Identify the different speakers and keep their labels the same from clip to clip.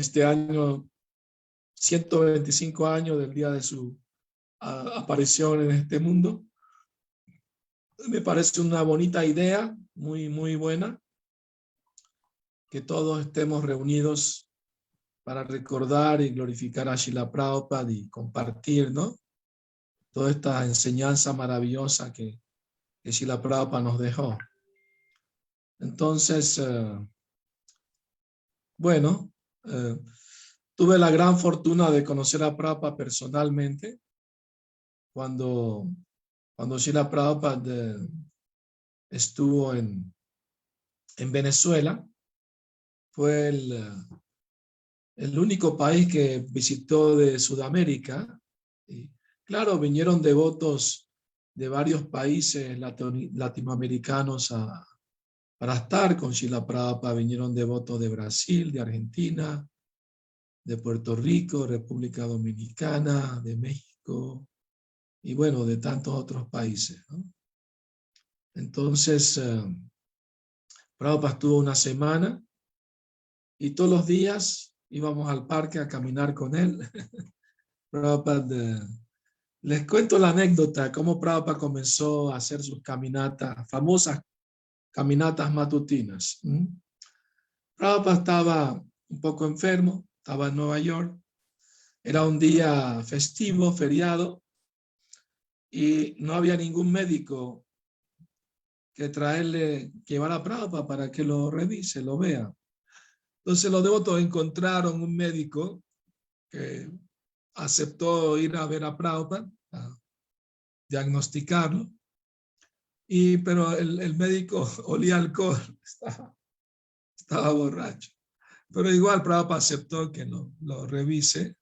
Speaker 1: este año 125 años del día de su aparición en este mundo. Me parece una bonita idea, muy buena, que todos estemos reunidos para recordar y glorificar a Srila Prabhupada y compartir, ¿no?, toda esta enseñanza maravillosa que Srila Prabhupada nos dejó. Entonces, bueno, tuve la gran fortuna de conocer a Prabhupada personalmente cuando Srila Prabhupada estuvo en Venezuela. Fue el único país que visitó de Sudamérica. Y claro, vinieron devotos de varios países latinoamericanos para estar con Srila Prabhupada. Vinieron devotos de Brasil, de Argentina, de Puerto Rico, República Dominicana, de México y bueno, de tantos otros países, ¿no? Entonces, Prabhupada estuvo una semana y todos los días íbamos al parque a caminar con él. Prabhupada, les cuento la anécdota, cómo Prabhupada comenzó a hacer sus caminatas, famosas caminatas matutinas. Prabhupada estaba un poco enfermo, estaba en Nueva York, era un día festivo, feriado, y no había ningún médico que llevar a Prabhupada para que lo revise, lo vea. Entonces los devotos encontraron un médico que aceptó ir a ver a Prabhupada, a diagnosticarlo, pero el médico olía alcohol, estaba borracho. Pero igual Prabhupada aceptó que lo revise.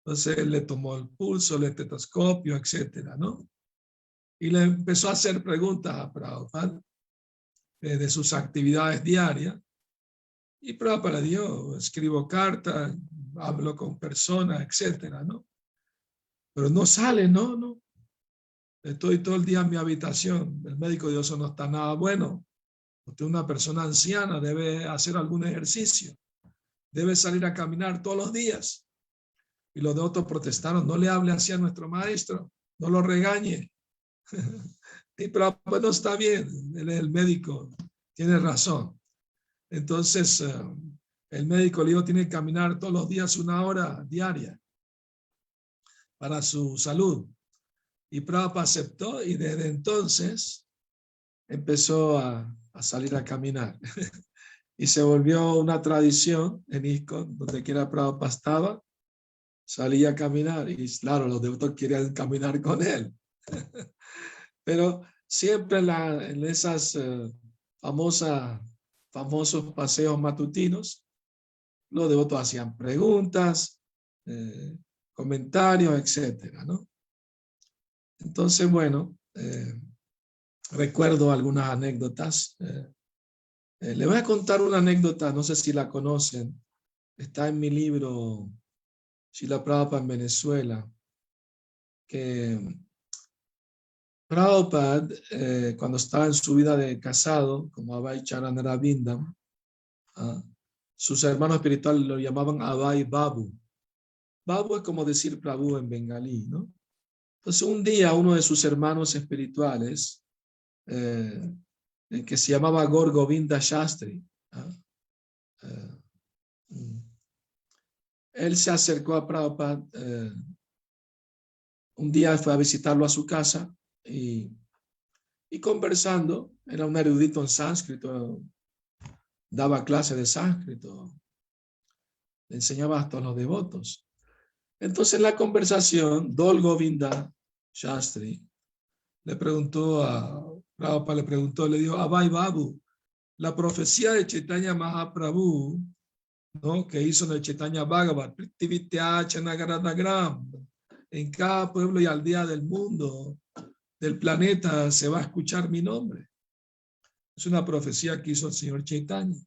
Speaker 1: Entonces él le tomó el pulso, el estetoscopio, etcétera, ¿no? Y le empezó a hacer preguntas a Prabhupada de sus actividades diarias. Y Prabhupada le dijo, escribo cartas, hablo con personas, etcétera, ¿no? Pero no sale, no. Estoy todo el día en mi habitación. El médico dijo, eso no está nada bueno. Usted es una persona anciana, debe hacer algún ejercicio. Debe salir a caminar todos los días. Y los devotos protestaron, no le hable así a nuestro maestro, no lo regañe. Pero pues no está bien, él es el médico, tiene razón. Entonces el médico le dijo, tiene que caminar todos los días 1 hora diaria para su salud. Y Prabhupada aceptó y desde entonces empezó a salir a caminar. Y se volvió una tradición en ISKCON, donde quiera Prabhupada estaba, salía a caminar. Y claro, los devotos querían caminar con él. Pero siempre en esas famosos paseos matutinos, los devotos hacían preguntas, comentarios, etcétera, ¿no? Entonces, bueno, recuerdo algunas anécdotas. Le voy a contar una anécdota, no sé si la conocen. Está en mi libro Srila Prabhupada en Venezuela, que Prabhupada, cuando estaba en su vida de casado, como Abhay Charanarabindam, sus hermanos espirituales lo llamaban Abhay Babu. Babu es como decir Prabhu en bengalí, ¿no? Entonces un día uno de sus hermanos espirituales, que se llamaba Gaur Govinda Shastri, él se acercó a Prabhupada, un día fue a visitarlo a su casa y conversando, era un erudito en sánscrito, daba clase de sánscrito, le enseñaba hasta a los devotos. Entonces en la conversación, Dol Govinda Shastri le preguntó a Prabhupada, le dijo, Abhay Babu, la profecía de Chaitanya Mahaprabhu, ¿no?, que hizo en el Chaitanya Bhagavat, en cada pueblo y aldea del mundo, del planeta, se va a escuchar mi nombre. Es una profecía que hizo el señor Chaitanya.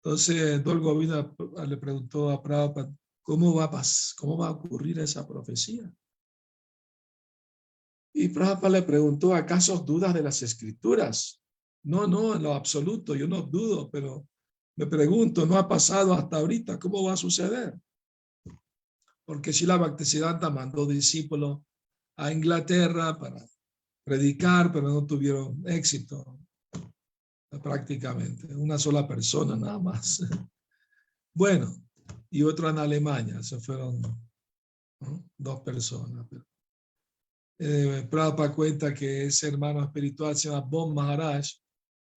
Speaker 1: Entonces, Dol Govinda le preguntó a Prabhupada, ¿cómo va a ocurrir esa profecía? Y Prabhupada le preguntó, ¿acaso dudas de las escrituras? No, en lo absoluto, yo no dudo, pero me pregunto, no ha pasado hasta ahorita, ¿cómo va a suceder? Porque Srila Bhaktisiddhanta mandó discípulos a Inglaterra para predicar, pero no tuvieron éxito prácticamente. Una sola persona nada más. Bueno, y otro en Alemania, se fueron, ¿no?, 2 personas. Prabhupada cuenta que ese hermano espiritual se llama Bon Maharaj.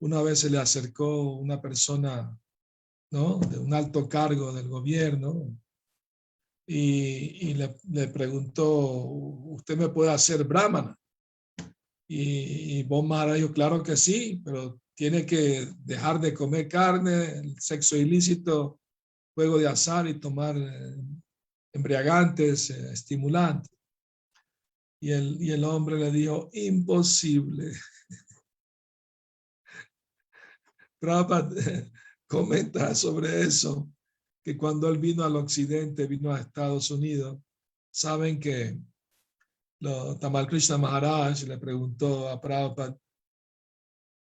Speaker 1: Una vez se le acercó una persona, ¿no?, de un alto cargo del gobierno y le preguntó, ¿usted me puede hacer brahmana? Y Bon Maharaj dijo, claro que sí, pero tiene que dejar de comer carne, el sexo ilícito, juego de azar y tomar embriagantes, estimulantes. Y el hombre le dijo, imposible. Prabhupada comenta sobre eso, que cuando él vino al occidente, vino a Estados Unidos, saben que Tamal Krishna Maharaj le preguntó a Prabhupada,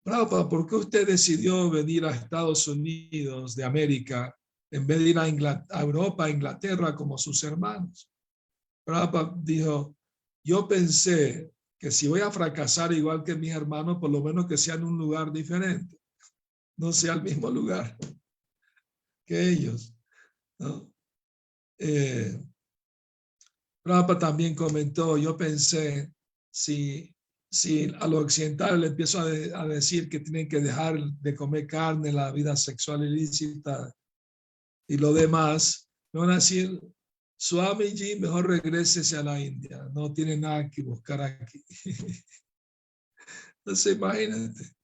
Speaker 1: Prabhupada, ¿por qué usted decidió venir a Estados Unidos de América en vez de ir a Europa, a Inglaterra como sus hermanos? Prabhupada dijo, yo pensé que si voy a fracasar igual que mis hermanos, por lo menos que sea en un lugar diferente, no sea el mismo lugar que ellos, ¿no? Prabhupada también comentó, yo pensé, si a los occidentales le empiezo a decir que tienen que dejar de comer carne, la vida sexual ilícita y lo demás, me van a decir, Swamiji, mejor regrésese a la India, no tiene nada que buscar aquí. Entonces imagínate,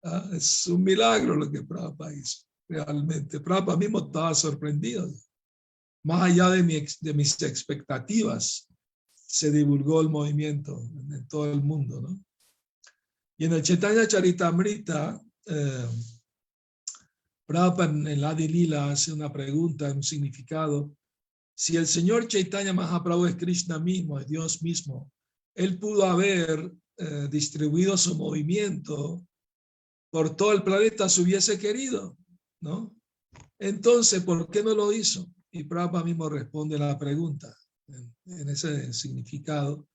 Speaker 1: ¿ah? Es un milagro lo que Prabhupada hizo, realmente. Prabhupada mismo estaba sorprendido. Más allá de mis expectativas, se divulgó el movimiento en todo el mundo, ¿no? Y en el Chaitanya Charitamrita, Prabhupada en el Adi Lila hace una pregunta, un significado. Si el Señor Chaitanya Mahaprabhu es Krishna mismo, es Dios mismo, él pudo haber distribuido su movimiento por todo el planeta si hubiese querido, ¿no? Entonces, ¿por qué no lo hizo? Y Prabhupada mismo responde la pregunta en ese significado.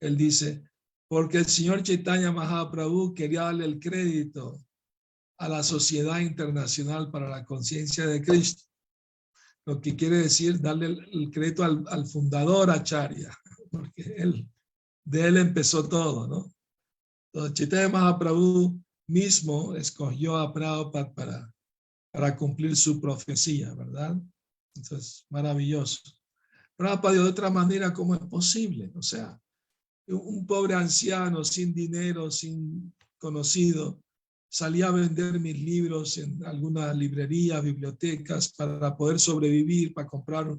Speaker 1: Él dice, porque el Señor Chaitanya Mahaprabhu quería darle el crédito a la Sociedad Internacional para la Conciencia de Cristo, lo que quiere decir darle el crédito al fundador Acharya, porque de él empezó todo, ¿no? Entonces, Chaitanya Mahaprabhu mismo escogió a Prabhupada para cumplir su profecía, ¿verdad? Entonces, maravilloso. Prabhupada, de otra manera, ¿cómo es posible? O sea, un pobre anciano sin dinero, sin conocido, salía a vender mis libros en algunas librerías, bibliotecas, para poder sobrevivir, para comprar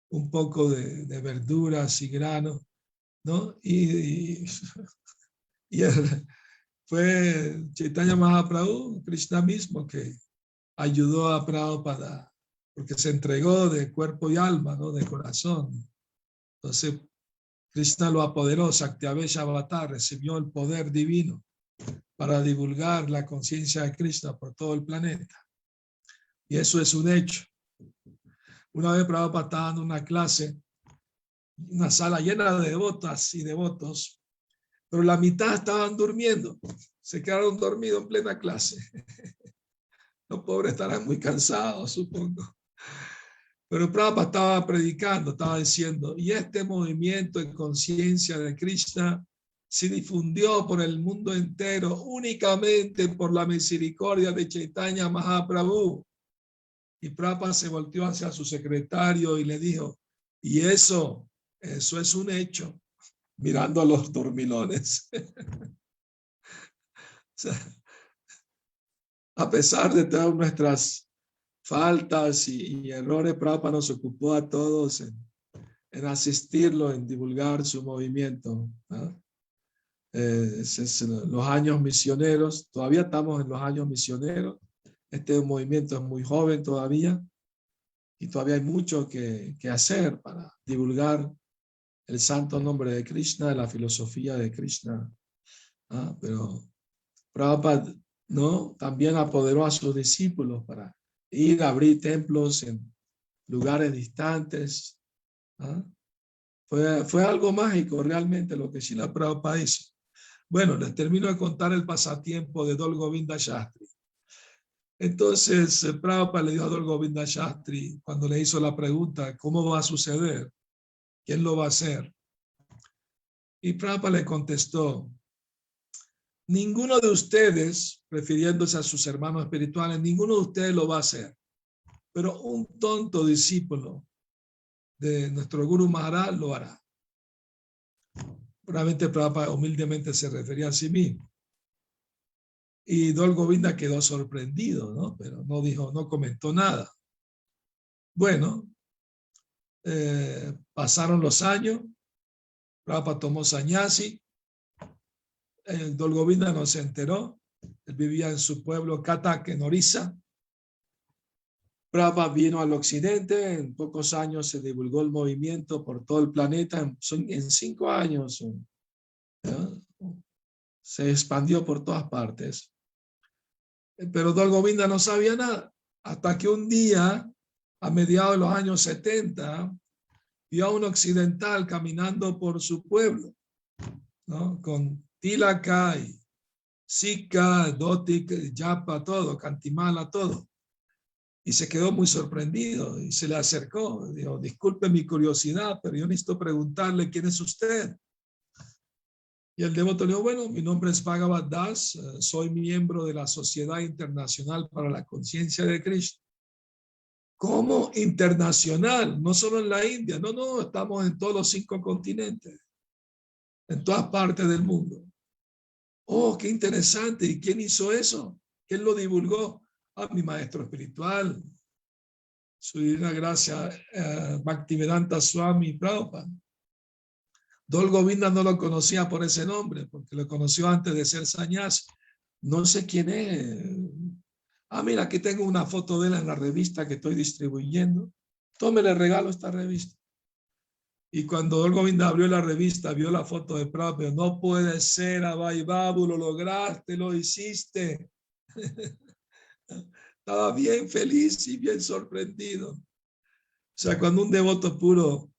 Speaker 1: un poco de verduras y granos, ¿no? Y fue Chaitanya Mahaprabhu, Krishna mismo, que ayudó a Prabhupada, porque se entregó de cuerpo y alma, ¿no?, de corazón. Entonces, Krishna lo apoderó, Saktyavesh Avatar recibió el poder divino para divulgar la conciencia de Krishna por todo el planeta. Y eso es un hecho. Una vez Prabhupada estaba dando una clase, una sala llena de devotas y devotos, pero la mitad estaban durmiendo. Se quedaron dormidos en plena clase. Los pobres estarán muy cansados, supongo. Pero Prabhupada estaba predicando, estaba diciendo, y este movimiento de conciencia de Krishna se difundió por el mundo entero únicamente por la misericordia de Chaitanya Mahaprabhu. Y Prabhupada se volteó hacia su secretario y le dijo, y eso es un hecho, mirando a los dormilones. O sea, a pesar de todas nuestras faltas y errores, Prabhupada nos ocupó a todos en asistirlo, en divulgar su movimiento, ¿no? Los años misioneros, todavía estamos en los años misioneros. Este movimiento es muy joven todavía y todavía hay mucho que hacer para divulgar el santo nombre de Krishna, la filosofía de Krishna. Pero Prabhupada, ¿no?, también apoderó a sus discípulos para ir a abrir templos en lugares distantes. ¿Ah? Fue algo mágico realmente lo que Srila Prabhupada hizo. Bueno, les termino de contar el pasatiempo de Dol Govinda Shastri. Entonces, Prabhupada le dijo a Dol Govinda Shastri, cuando le hizo la pregunta, ¿cómo va a suceder? ¿Quién lo va a hacer? Y Prabhupada le contestó, ninguno de ustedes, refiriéndose a sus hermanos espirituales, ninguno de ustedes lo va a hacer. Pero un tonto discípulo de nuestro Guru Maharaj lo hará. Probablemente Prabhupada humildemente se refería a sí mismo. Y Dol Govinda quedó sorprendido, ¿no? Pero no dijo, no comentó nada. Bueno, pasaron los años, Prabhupada tomó sannyasi, Dol Govinda no se enteró, él vivía en su pueblo Katak, en Orissa. Prabhupada vino al occidente, en pocos años se divulgó el movimiento por todo el planeta, en 5 años se expandió por todas partes. Pero Dol Govinda no sabía nada, hasta que un día, a mediados de los años 70, vio a un occidental caminando por su pueblo, ¿no? Con Tilaka y Sika, Dotik, Yapa, todo, Cantimala, todo. Y se quedó muy sorprendido y se le acercó. Dijo, disculpe mi curiosidad, pero yo necesito preguntarle quién es usted. Y el devoto le dijo, bueno, mi nombre es Bhagavad Das, soy miembro de la Sociedad Internacional para la Conciencia de Krishna. ¿Cómo internacional? No solo en la India, no, estamos en todos los 5 continentes, en todas partes del mundo. Oh, qué interesante. ¿Y quién hizo eso? ¿Quién lo divulgó? Ah, mi maestro espiritual, su divina gracia, Bhaktivedanta Swami Prabhupada. Dol Govinda no lo conocía por ese nombre, porque lo conoció antes de ser sannyasi. No sé quién es. Ah, mira, aquí tengo una foto de él en la revista que estoy distribuyendo. Tome, le regalo esta revista. Y cuando Dol Govinda abrió la revista, vio la foto de Prabhupada. No puede ser, Abhay Babu, lo lograste, lo hiciste. Estaba bien feliz y bien sorprendido. O sea, cuando un devoto puro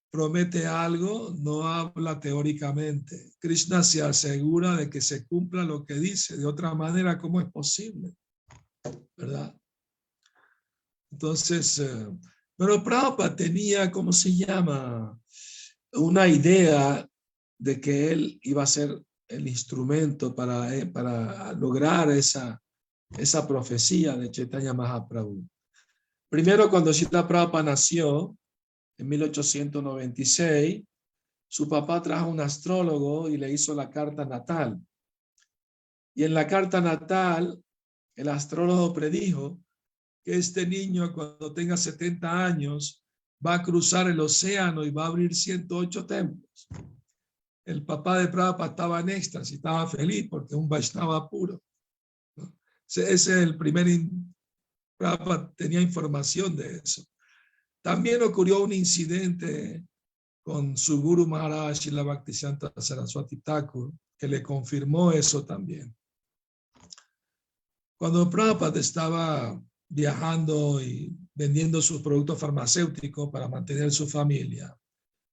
Speaker 1: promete algo, no habla teóricamente. Krishna se asegura de que se cumpla lo que dice. De otra manera, ¿cómo es posible? ¿Verdad? Entonces, pero Prabhupada tenía, ¿cómo se llama? Una idea de que él iba a ser el instrumento para lograr esa profecía de Chaitanya Mahaprabhu. Primero, cuando Srila Prabhupada nació, en 1896, su papá trajo un astrólogo y le hizo la carta natal. Y en la carta natal, el astrólogo predijo que este niño, cuando tenga 70 años, va a cruzar el océano y va a abrir 108 templos. El papá de Prabhupada estaba en éxtasis, estaba feliz porque un Vaishnava puro. ¿No? Ese es el primer... Prabhupada tenía información de eso. También ocurrió un incidente con su Guru Maharaj Srila Bhaktisiddhanta Saraswati Thakur, que le confirmó eso también. Cuando Prabhupada estaba viajando y vendiendo sus productos farmacéuticos para mantener su familia,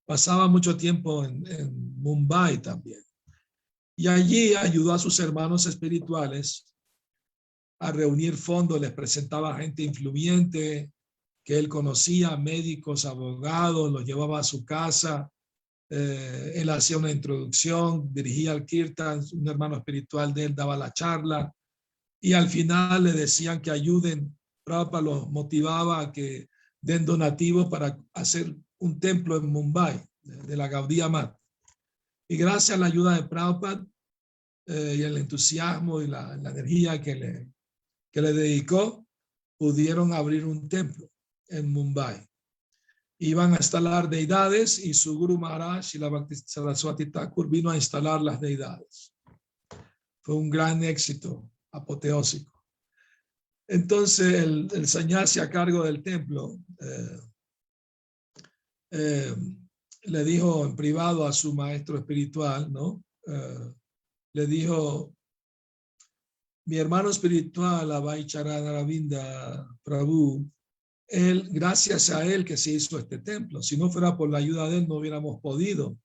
Speaker 1: pasaba mucho tiempo en Mumbai también. Y allí ayudó a sus hermanos espirituales a reunir fondos, les presentaba gente influyente que él conocía, médicos, abogados, los llevaba a su casa. Él hacía una introducción, dirigía el kirtan, un hermano espiritual de él daba la charla y al final le decían que ayuden. Prabhupada los motivaba a que den donativos para hacer un templo en Mumbai, de la Gaudiya Mata. Y gracias a la ayuda de Prabhupada y el entusiasmo y la energía que le dedicó, pudieron abrir un templo en Mumbai. Iban a instalar deidades y su Guru Maharaj, Srila Bhaktisiddhanta Saraswati Thakur, vino a instalar las deidades. Fue un gran éxito apoteósico. Entonces el sannyasi a cargo del templo le dijo en privado a su maestro espiritual, ¿no? Le dijo, mi hermano espiritual, Abhay Charanaravinda Prabhu, gracias a él que se hizo este templo. Si no fuera por la ayuda de él, no hubiéramos podido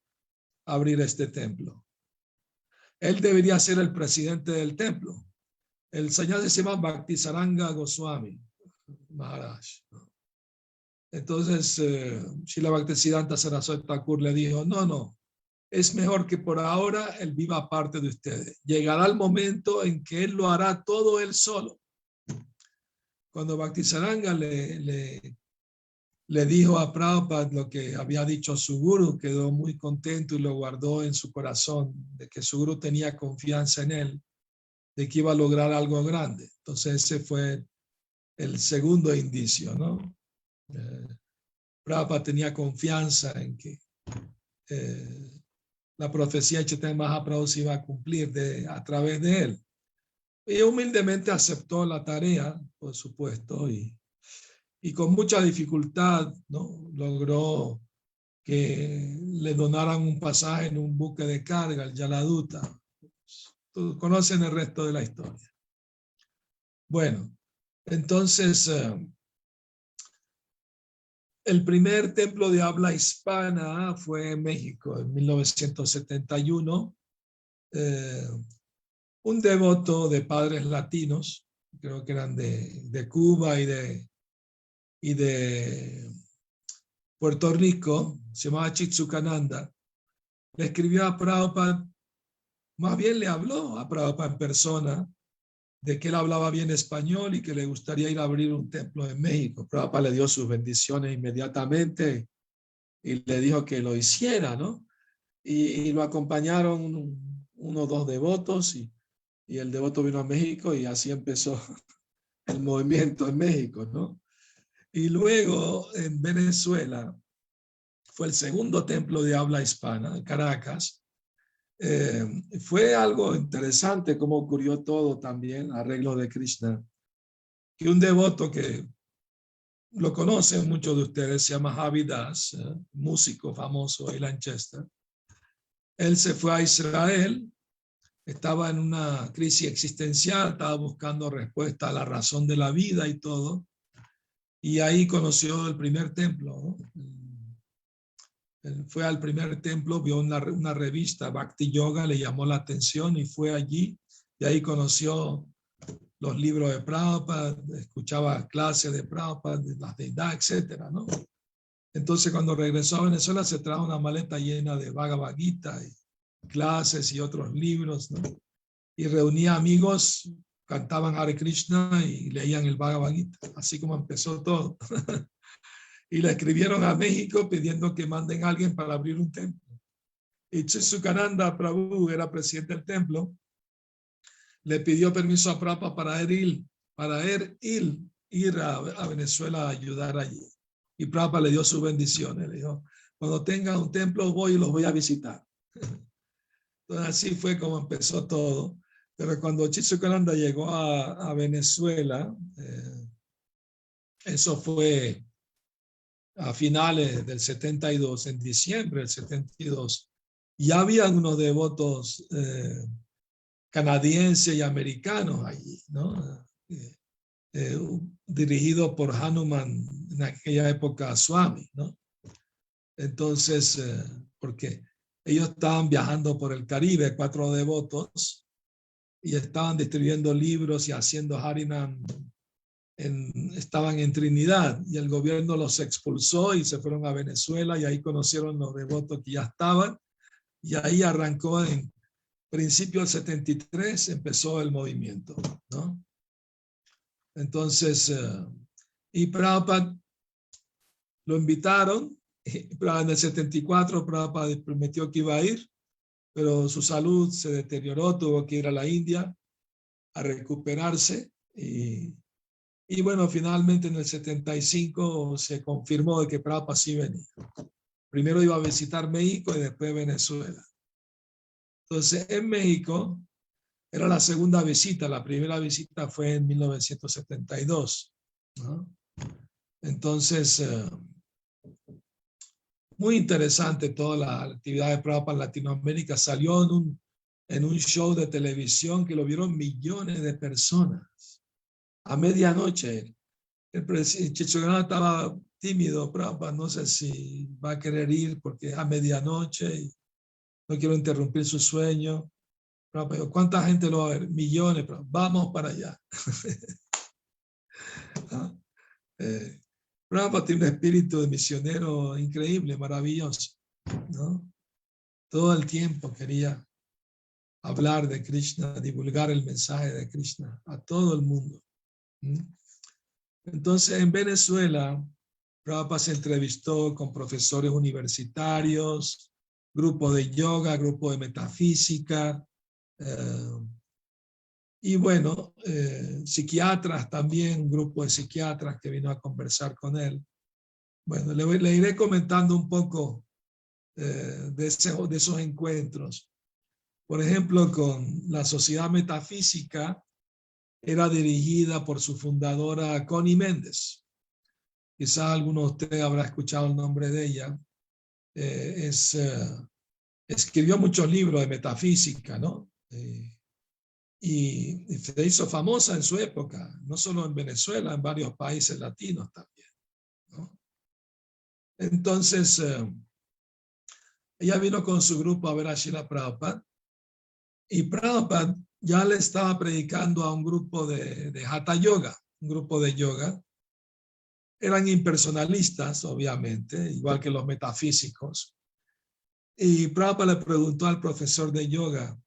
Speaker 1: abrir este templo. Él debería ser el presidente del templo. El señor se llama Bhaktisaranga Goswami Maharaj. Entonces, Srila Bhaktisiddhanta Saraswati Thakur le dijo, no, es mejor que por ahora él viva aparte de ustedes. Llegará el momento en que él lo hará todo él solo. Cuando Bhaktisaranga le dijo a Prabhupada lo que había dicho su guru, quedó muy contento y lo guardó en su corazón, de que su guru tenía confianza en él, de que iba a lograr algo grande. Entonces ese fue el segundo indicio, ¿no? Prabhupada tenía confianza en que la profecía de Chaitanya Mahaprabhu se iba a cumplir a través de él. Y humildemente aceptó la tarea, por supuesto, y con mucha dificultad, ¿no? Logró que le donaran un pasaje en un buque de carga, el Jaladuta. Todos conocen el resto de la historia. Bueno, entonces, el primer templo de habla hispana fue en México en 1971. Un devoto de padres latinos, creo que eran de Cuba y de Puerto Rico, se llamaba Chitsukananda, le escribió a Prabhupada, más bien le habló a Prabhupada en persona, de que él hablaba bien español y que le gustaría ir a abrir un templo en México. Prabhupada le dio sus bendiciones inmediatamente y le dijo que lo hiciera, ¿no? Y lo acompañaron uno o dos devotos y el devoto vino a México y así empezó el movimiento en México, ¿no? Y luego en Venezuela fue el segundo templo de habla hispana, en Caracas. Fue algo interesante cómo ocurrió todo también, arreglo de Krishna, que un devoto que lo conocen muchos de ustedes, se llama Javi Das, músico famoso de Lanchester. Él se fue a Israel, estaba en una crisis existencial, estaba buscando respuesta a la razón de la vida y todo, y ahí conoció el primer templo, ¿no? Él fue al primer templo, vio una revista, Bhakti Yoga, le llamó la atención y fue allí, y ahí conoció los libros de Prabhupada, escuchaba clases de Prabhupada, de las deidades, etcétera, ¿no? Entonces, cuando regresó a Venezuela, se trajo una maleta llena de Bhagavad Gita, y clases y otros libros, ¿no? Y reunía amigos, cantaban Hare Krishna y leían el Bhagavad Gita, así como empezó todo. Y le escribieron a México pidiendo que manden a alguien para abrir un templo. Y Chitsukananda Prabhu era presidente del templo, le pidió permiso a Prabhupada para ir a Venezuela a ayudar allí. Y Prabhupada le dio sus bendiciones. Le dijo, cuando tenga un templo voy y los voy a visitar. Entonces así fue como empezó todo. Pero cuando Chitsukananda llegó a Venezuela, eso fue a finales del 72, en diciembre del 72, ya habían unos devotos canadienses y americanos allí, ¿no? Dirigido por Hanuman, en aquella época Swami, ¿no? Entonces, porque ellos estaban viajando por el Caribe, 4 devotos, y estaban distribuyendo libros y haciendo Harinam, estaban en Trinidad, y el gobierno los expulsó y se fueron a Venezuela, y ahí conocieron los devotos que ya estaban, y ahí arrancó en principio del 73, empezó el movimiento, ¿no? Entonces, y Prabhupada lo invitaron, en el 74 Prabhupada prometió que iba a ir, pero su salud se deterioró, tuvo que ir a la India a recuperarse, y bueno, finalmente en el 75 se confirmó de que Prabhupada sí venía. Primero iba a visitar México y después Venezuela. Entonces, en México era la segunda visita, la primera visita fue en 1972, ¿no? Entonces, muy interesante toda la actividad de Prabhupada en Latinoamérica. Salió en un show de televisión que lo vieron millones de personas. A medianoche, el presidente Chichogana estaba tímido, Prabhupada, no sé si va a querer ir porque es a medianoche y no quiero interrumpir su sueño. Prabhupada, ¿cuánta gente lo va a ver? Millones, pero vamos para allá. ¿Ah? Prabhupada tiene un espíritu de misionero increíble, maravilloso, ¿no? Todo el tiempo quería hablar de Krishna, divulgar el mensaje de Krishna a todo el mundo. Entonces, en Venezuela, Prabhupada se entrevistó con profesores universitarios, grupos de yoga, grupos de metafísica, y bueno, psiquiatras también, un grupo de psiquiatras que vino a conversar con él. Bueno, le iré comentando un poco de esos encuentros. Por ejemplo, con la Sociedad Metafísica, era dirigida por su fundadora Connie Méndez. Quizás alguno de ustedes habrá escuchado el nombre de ella. Escribió muchos libros de metafísica, ¿no? Y se hizo famosa en su época, no solo en Venezuela, en varios países latinos también, ¿no? Entonces, ella vino con su grupo a ver a Srila Prabhupada, y Prabhupada ya le estaba predicando a un grupo de Hatha Yoga, un grupo de yoga. Eran impersonalistas, obviamente, igual que los metafísicos. Y Prabhupada le preguntó al profesor de yoga,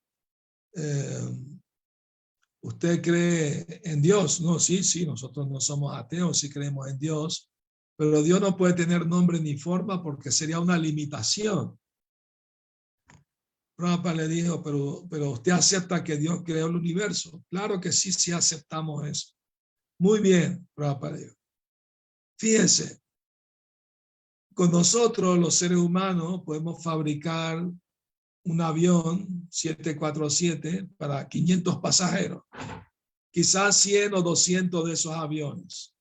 Speaker 1: ¿usted cree en Dios? No, sí, nosotros no somos ateos, sí creemos en Dios, pero Dios no puede tener nombre ni forma porque sería una limitación. Prabhupada le dijo, pero usted acepta que Dios creó el universo. Claro que sí aceptamos eso. Muy bien, Prabhupada dijo. Fíjense, con nosotros los seres humanos podemos fabricar un avión 747 para 500 pasajeros, quizás 100 o 200 de esos aviones,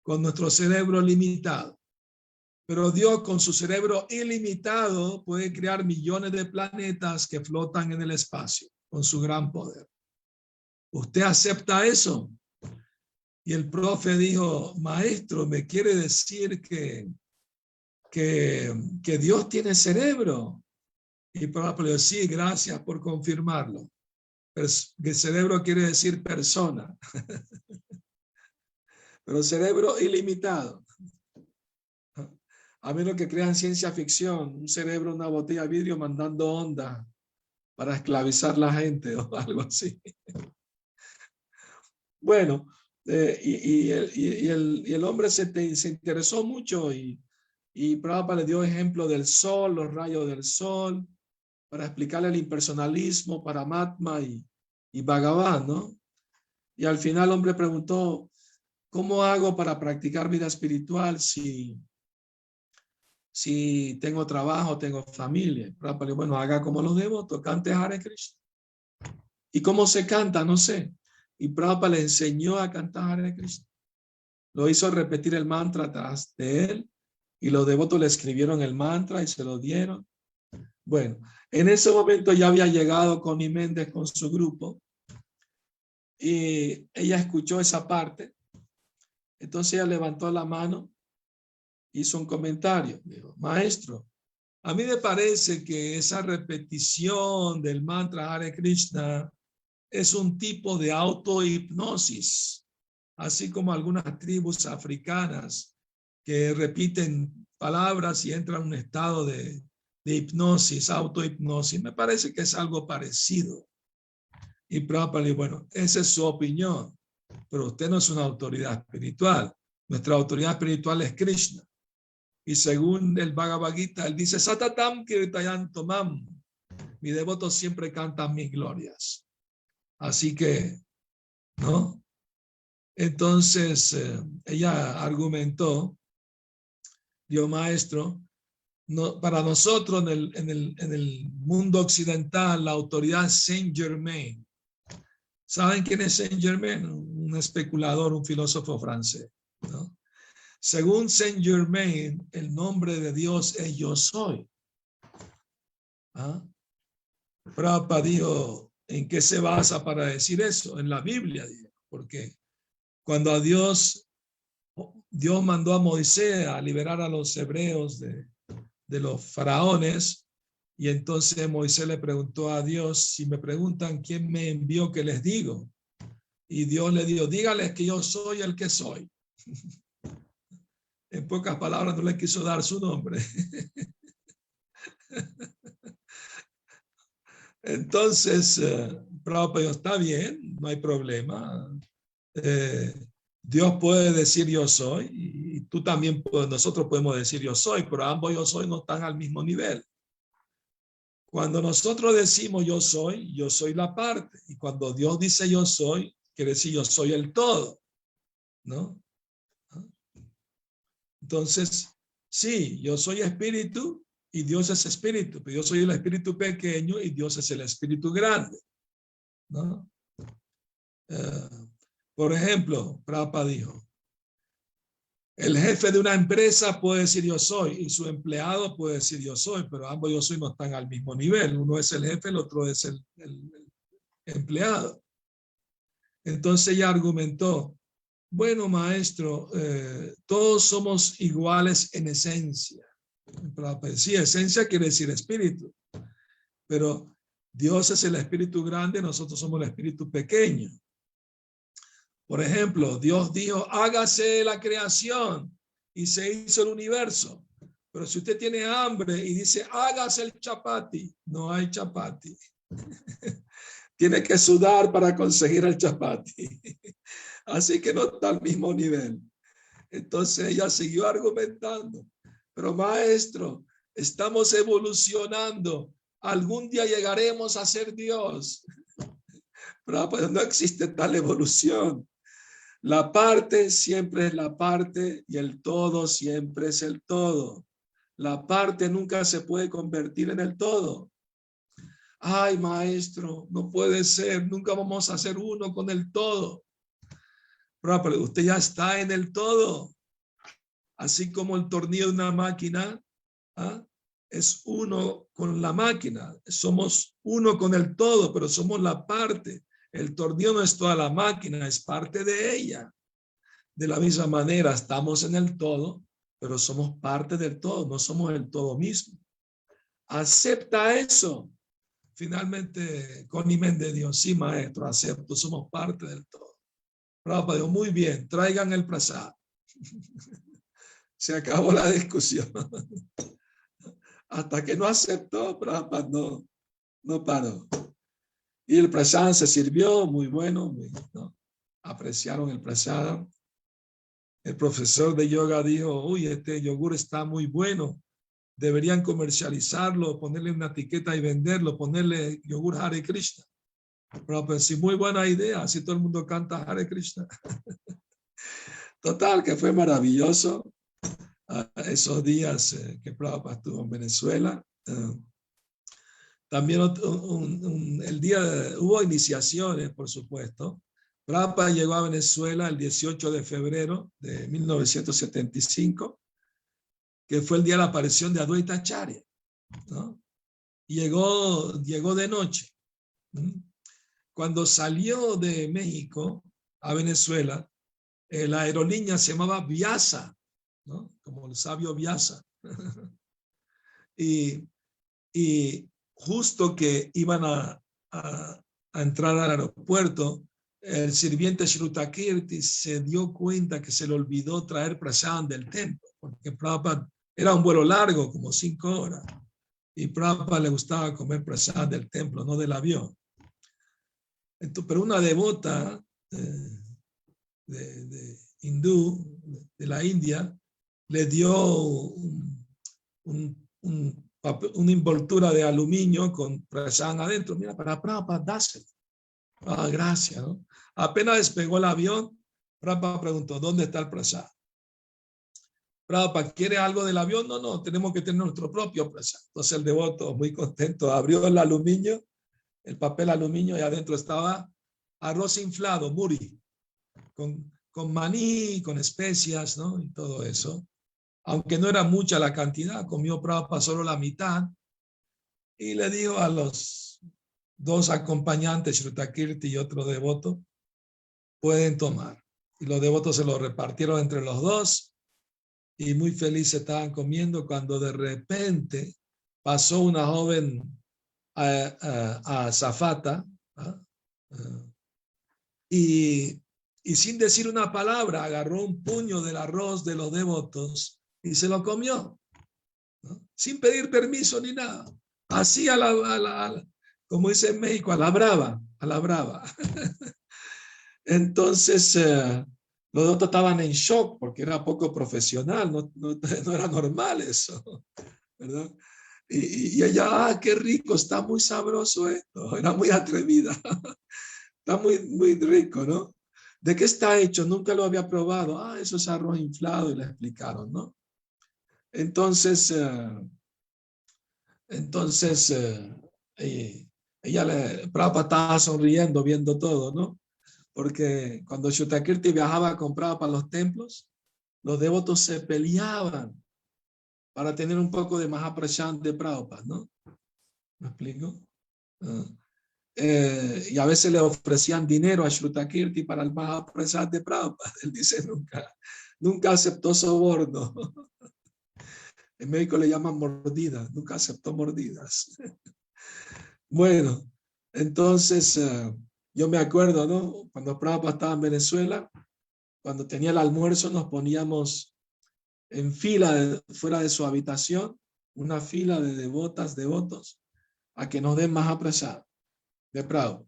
Speaker 1: con nuestro cerebro limitado. Pero Dios, con su cerebro ilimitado, puede crear millones de planetas que flotan en el espacio con su gran poder. ¿Usted acepta eso? Y el profe dijo, maestro, ¿me quiere decir que Dios tiene cerebro? Y Prabhupada le dijo, sí, gracias por confirmarlo. Que cerebro quiere decir persona. Pero cerebro ilimitado. A menos que crean ciencia ficción, un cerebro, una botella de vidrio mandando ondas para esclavizar a la gente o algo así. Bueno, y el hombre se interesó mucho y Prabhupada le dio ejemplo del sol, los rayos del sol, para explicarle el impersonalismo, Paramatma y Bhagavan, ¿no? Y al final el hombre preguntó, ¿cómo hago para practicar vida espiritual si tengo trabajo, tengo familia? Prabhupada, bueno, haga como los devotos, cante Hare Krishna. ¿Y cómo se canta? No sé. Y Prabhupada le enseñó a cantar Hare Krishna. Lo hizo repetir el mantra atrás de él y los devotos le escribieron el mantra y se lo dieron. Bueno, en ese momento ya había llegado Connie Méndez con su grupo y ella escuchó esa parte. Entonces ella levantó la mano, hizo un comentario, dijo, maestro, a mí me parece que esa repetición del mantra Hare Krishna es un tipo de autohipnosis, así como algunas tribus africanas que repiten palabras y entran en un estado de hipnosis, autohipnosis. Me parece que es algo parecido. Y Prabhupada le dijo, bueno, esa es su opinión, pero usted no es una autoridad espiritual. Nuestra autoridad espiritual es Krishna. Y según el Bhagavad Gita, él dice, Satatam Kirtayanto Mam. Mis devotos siempre cantan mis glorias. Así que, ¿no? Entonces, ella argumentó, Dios maestro, no, para nosotros en el mundo occidental, la autoridad es Saint Germain. ¿Saben quién es Saint Germain? Un especulador, un filósofo francés, ¿no? Según Saint Germain, el nombre de Dios es Yo Soy. ¿Ah? Prabhupada dijo, ¿en qué se basa para decir eso? En la Biblia, dijo, porque cuando a Dios mandó a Moisés a liberar a los hebreos de los faraones, y entonces Moisés le preguntó a Dios, si me preguntan quién me envió, ¿qué les digo? Y Dios le dijo, dígales que yo soy el que soy. En pocas palabras, no le quiso dar su nombre. Entonces, Prabhupada dijo, está bien, no hay problema. Dios puede decir yo soy, y tú también, nosotros podemos decir yo soy, pero ambos yo soy no están al mismo nivel. Cuando nosotros decimos yo soy la parte, y cuando Dios dice yo soy, quiere decir yo soy el todo, ¿no? Entonces, sí, yo soy espíritu y Dios es espíritu, pero yo soy el espíritu pequeño y Dios es el espíritu grande, ¿no? Por ejemplo, Prabhupada dijo, el jefe de una empresa puede decir yo soy y su empleado puede decir yo soy, pero ambos yo soy no están al mismo nivel. Uno es el jefe, el otro es el empleado. Entonces ella argumentó, bueno, maestro, todos somos iguales en esencia. Sí, esencia quiere decir espíritu, pero Dios es el espíritu grande, nosotros somos el espíritu pequeño. Por ejemplo, Dios dijo, hágase la creación y se hizo el universo. Pero si usted tiene hambre y dice, hágase el chapati, no hay chapati. Tiene que sudar para conseguir el chapati. Así que no está al mismo nivel. Entonces ella siguió argumentando. Pero maestro, estamos evolucionando. Algún día llegaremos a ser Dios. Pero pues no existe tal evolución. La parte siempre es la parte y el todo siempre es el todo. La parte nunca se puede convertir en el todo. Ay, maestro, no puede ser, nunca vamos a ser uno con el todo. Pero usted ya está en el todo. Así como el tornillo de una máquina es uno con la máquina. Somos uno con el todo, pero somos la parte. El tornillo no es toda la máquina, es parte de ella. De la misma manera, estamos en el todo, pero somos parte del todo, no somos el todo mismo. Acepta eso. Finalmente, con imen de Dios, sí, maestro, acepto, somos parte del todo. Prabhupada dijo, muy bien, traigan el prasad. Se acabó la discusión. Hasta que no aceptó, Prabhupada no paró. Y el prasad se sirvió, muy bueno, ¿no? Apreciaron el prasad. El profesor de yoga dijo, uy, este yogur está muy bueno, deberían comercializarlo, ponerle una etiqueta y venderlo, ponerle yogur Hare Krishna. Pero pues sí, muy buena idea, así todo el mundo canta Hare Krishna. Total, que fue maravilloso esos días que Prabhupada estuvo en Venezuela. También el día, hubo iniciaciones, por supuesto. Prabhupada llegó a Venezuela el 18 de febrero de 1975, que fue el día de la aparición de Advaita Acharya, ¿no? Llegó de noche. Cuando salió de México a Venezuela, la aerolínea se llamaba Vyasa, ¿no? Como el sabio Vyasa. y justo que iban a entrar al aeropuerto, el sirviente Shrutakirti se dio cuenta que se le olvidó traer prasad del templo, porque Prabhupada era un vuelo largo, como 5 horas, y Prabhupada le gustaba comer prasad del templo, no del avión. Entonces, pero una devota de hindú, de la India, le dio una envoltura de aluminio con prasad adentro. Mira, para Prabhupada, dáselo. Ah, gracias, ¿no? Apenas despegó el avión, Prabhupada preguntó, ¿dónde está el prasad? Prabhupada, ¿quiere algo del avión? No, tenemos que tener nuestro propio prasad. Entonces el devoto, muy contento, abrió el aluminio, el papel aluminio, y adentro estaba arroz inflado, muri, con maní, con especias, ¿no? Y todo eso. Aunque no era mucha la cantidad, comió Prabhupada solo la mitad, y le dijo a los 2 acompañantes, Shrutakirti y otro devoto, pueden tomar. Y los devotos se lo repartieron entre los 2 y muy felices estaban comiendo cuando de repente pasó una joven a Zafata, y sin decir una palabra agarró un puño del arroz de los devotos y se lo comió, ¿no? Sin pedir permiso ni nada. Así como dice en México, a la brava, a la brava. Entonces, los devotos estaban en shock porque era poco profesional, no era normal eso, ¿verdad? Y ella, qué rico, está muy sabroso esto, era muy atrevida, está muy rico, ¿no? ¿De qué está hecho? Nunca lo había probado. Eso es arroz inflado y le explicaron, ¿no? Entonces, Prabhupada estaba sonriendo viendo todo, ¿no? Porque cuando Shrutakirti viajaba, compraba para los templos, los devotos se peleaban para tener un poco de Mahaprasad de Prabhupada, ¿no? ¿Me explico? Y a veces le ofrecían dinero a Shrutakirti para el Mahaprasad de Prabhupada. Él dice nunca aceptó soborno. En México le llaman mordidas, nunca aceptó mordidas. Bueno, entonces yo me acuerdo, ¿no? Cuando Prabhupada estaba en Venezuela, cuando tenía el almuerzo nos poníamos en fila fuera de su habitación, una fila de devotos, a que nos den Mahaprasad de Prabhupada.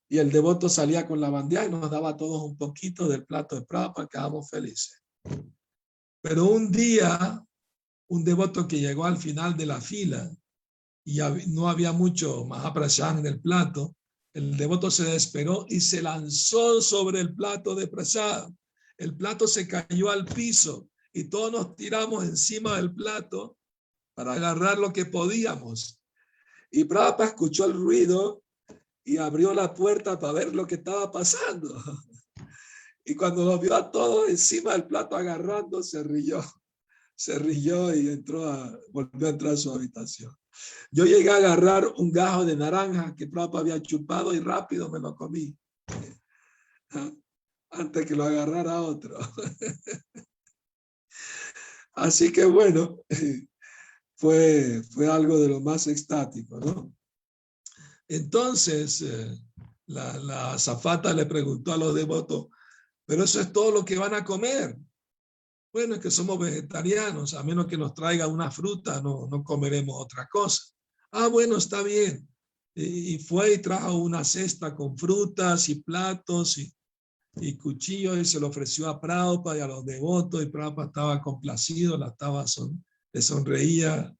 Speaker 1: Y el devoto salía con la bandeja y nos daba a todos un poquito del plato de Prabhupada, quedábamos felices. Pero un día, un devoto que llegó al final de la fila y no había mucho Mahaprasad en el plato, el devoto se desesperó y se lanzó sobre el plato de prasad. El plato se cayó al piso y todos nos tiramos encima del plato para agarrar lo que podíamos. Y Prabhupada escuchó el ruido y abrió la puerta para ver lo que estaba pasando. Y cuando nos vio a todos encima del plato agarrando, se rió y volvió a entrar a su habitación. Yo llegué a agarrar un gajo de naranja que Prabhupada había chupado y rápido me lo comí, antes que lo agarrara otro. Así que bueno, fue algo de lo más extático, ¿no? Entonces, la azafata le preguntó a los devotos, ¿pero eso es todo lo que van a comer? Bueno, es que somos vegetarianos, a menos que nos traiga una fruta, no comeremos otra cosa. Bueno, está bien. Y fue y trajo una cesta con frutas y platos y cuchillos y se lo ofreció a Prabhupada y a los devotos y Prabhupada estaba complacido, le sonreía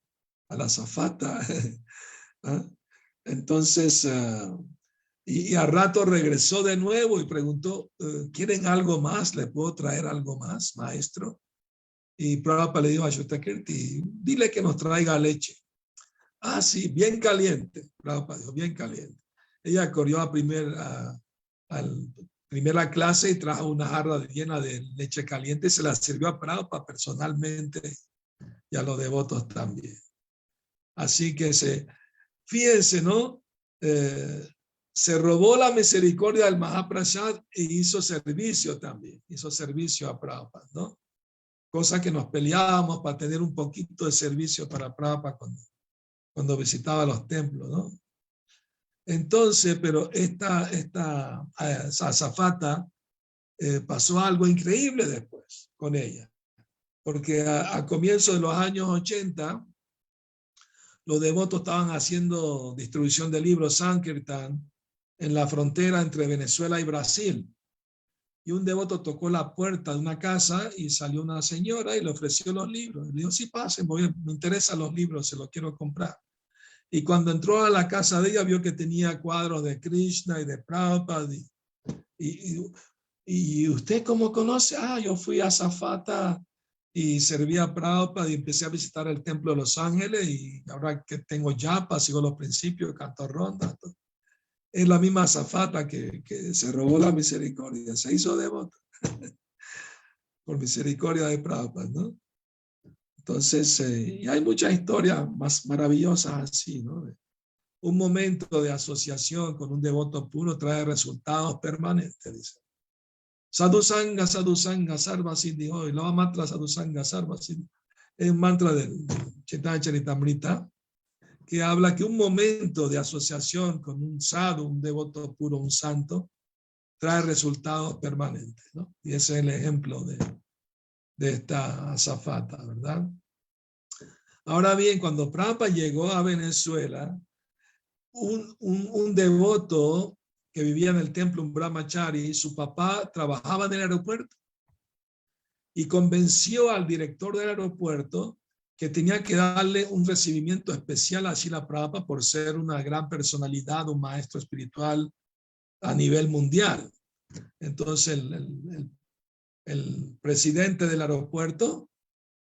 Speaker 1: a la azafata. Entonces, y a rato regresó de nuevo y preguntó, ¿quieren algo más? ¿Le puedo traer algo más, maestro? Y Prabhupada le dijo a Shrutakirti, dile que nos traiga leche. Sí, bien caliente. Prabhupada dijo, bien caliente. Ella corrió a primera clase y trajo una jarra llena de leche caliente y se la sirvió a Prabhupada personalmente y a los devotos también. Así que fíjense, ¿no? Se robó la misericordia del Mahaprasad e hizo servicio también. Hizo servicio a Prabhupada, ¿no? Cosa que nos peleábamos para tener un poquito de servicio para Prabhupada cuando visitaba los templos, ¿no? Entonces, pero esta azafata pasó algo increíble después con ella, porque a comienzos de los años 80, los devotos estaban haciendo distribución de libros Sankirtan en la frontera entre Venezuela y Brasil. Y un devoto tocó la puerta de una casa y salió una señora y le ofreció los libros. Le dijo, sí, pasen, me interesan los libros, se los quiero comprar. Y cuando entró a la casa de ella, vio que tenía cuadros de Krishna y de Prabhupada. ¿Y usted cómo conoce? Yo fui a Azafata y serví a Prabhupada y empecé a visitar el templo de Los Ángeles y ahora que tengo yapa, sigo los principios, canto ronda. Es la misma azafata que se robó la misericordia, se hizo devota por misericordia de Prabhupada, ¿no? Entonces, y hay muchas historias más maravillosas así, ¿no? un momento de asociación con un devoto puro trae resultados permanentes, dice. Sadhusanga, sadhusanga, sarva siddhi hoy. Lava mantra sadhusanga, sarva siddhi. Es un mantra del Chaitanya Charitamrita que habla que un momento de asociación con un sadhu, un devoto puro, un santo, trae resultados permanentes, ¿no? Y ese es el ejemplo de esta azafata, ¿verdad? Ahora bien, cuando Prabhupada llegó a Venezuela, un devoto que vivía en el templo, un brahmachari, su papá trabajaba en el aeropuerto y convenció al director del aeropuerto que tenía que darle un recibimiento especial a Srila Prabhupada por ser una gran personalidad, un maestro espiritual a nivel mundial. Entonces el presidente del aeropuerto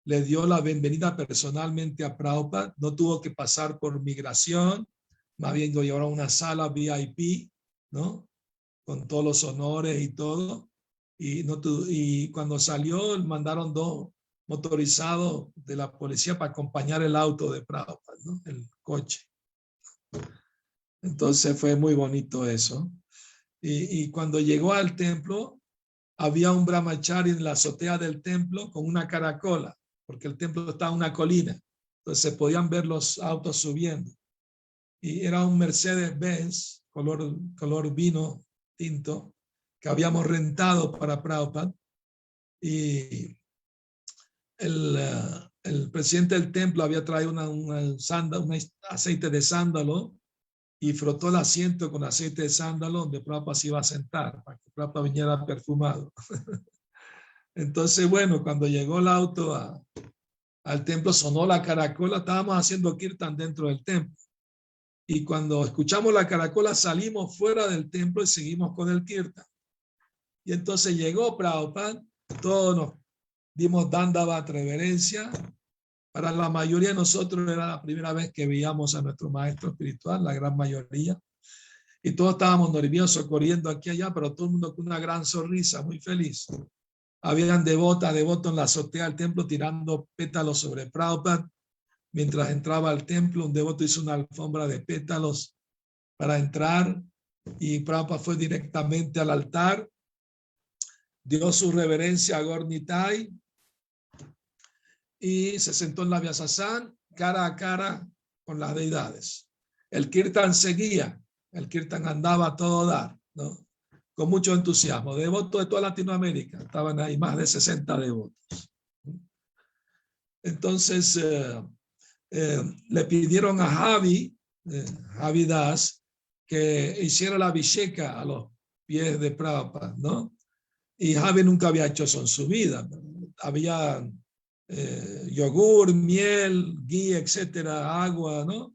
Speaker 1: le dio la bienvenida personalmente a Prabhupada, no tuvo que pasar por migración, más bien lo llevaron a una sala VIP, ¿no? Con todos los honores y todo. Y cuando salió, mandaron 2 motorizados de la policía para acompañar el auto de Prabhupada, ¿no? El coche. Entonces fue muy bonito eso. Y cuando llegó al templo, había un brahmachari en la azotea del templo con una caracola, porque el templo estaba en una colina. Entonces se podían ver los autos subiendo. Y era un Mercedes-Benz, color vino tinto, que habíamos rentado para Prabhupada. Y el presidente del templo había traído un aceite de sándalo y frotó el asiento con aceite de sándalo donde Prabhupada se iba a sentar, para que Prabhupada viniera perfumado. Entonces, bueno, cuando llegó el auto al templo, sonó la caracola, estábamos haciendo kirtan dentro del templo. Y cuando escuchamos la caracola, salimos fuera del templo y seguimos con el kirtan. Y entonces llegó Prabhupada, todos nos dimos dandavat, reverencia. Para la mayoría de nosotros era la primera vez que veíamos a nuestro maestro espiritual, la gran mayoría. Y todos estábamos nerviosos, corriendo aquí y allá, pero todo el mundo con una gran sonrisa, muy feliz. Habían devotos en la azotea del templo tirando pétalos sobre Prabhupada. Mientras entraba al templo, un devoto hizo una alfombra de pétalos para entrar y Prabhupada fue directamente al altar, dio su reverencia a Gaur Nitai y se sentó en la Vyasasana cara a cara con las deidades. El kirtan seguía, el kirtan andaba a todo dar, ¿no? Con mucho entusiasmo. Devotos de toda Latinoamérica, estaban ahí más de 60 devotos. Entonces le pidieron a Javi Das, que hiciera la abhisheka a los pies de Prabhupada, ¿no? Y Javi nunca había hecho eso en su vida. Había yogur, miel, ghee, etcétera, agua, ¿no?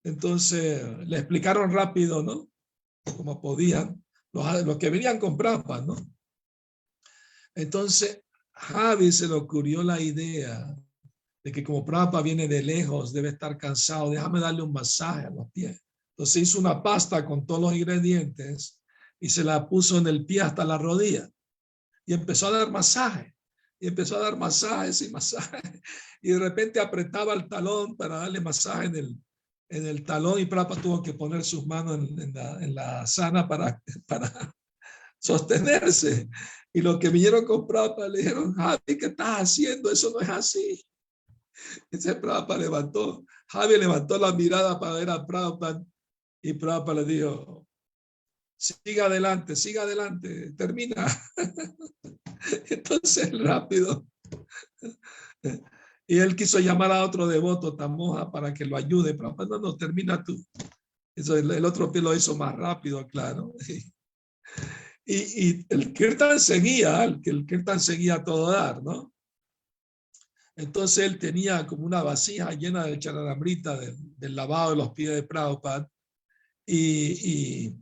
Speaker 1: Entonces le explicaron rápido, ¿no? Como podían, los que venían con Prabhupada, ¿no? Entonces Javi se le ocurrió la idea de que como Prabhupada viene de lejos, debe estar cansado, déjame darle un masaje a los pies. Entonces hizo una pasta con todos los ingredientes y se la puso en el pie hasta la rodilla y empezó a dar masaje. Y empezó a dar masajes y masajes. Y de repente apretaba el talón para darle masaje en el talón y Prabhupada tuvo que poner sus manos en la sana para sostenerse. Y los que vinieron con Prabhupada le dijeron, Javi, ¿qué estás haciendo? Eso no es así. Ese Prabhupada Javi levantó la mirada para ver a Prabhupada y Prabhupada le dijo, siga adelante, termina. Entonces rápido. Y él quiso llamar a otro devoto, Tamoja, para que lo ayude. Prabhupada, no, termina tú. Eso, el otro pie lo hizo más rápido, claro. Y el kirtan seguía, el kirtan seguía a todo dar, ¿no? Entonces él tenía como una vasija llena de chararamrita del lavado de los pies de Prabhupada y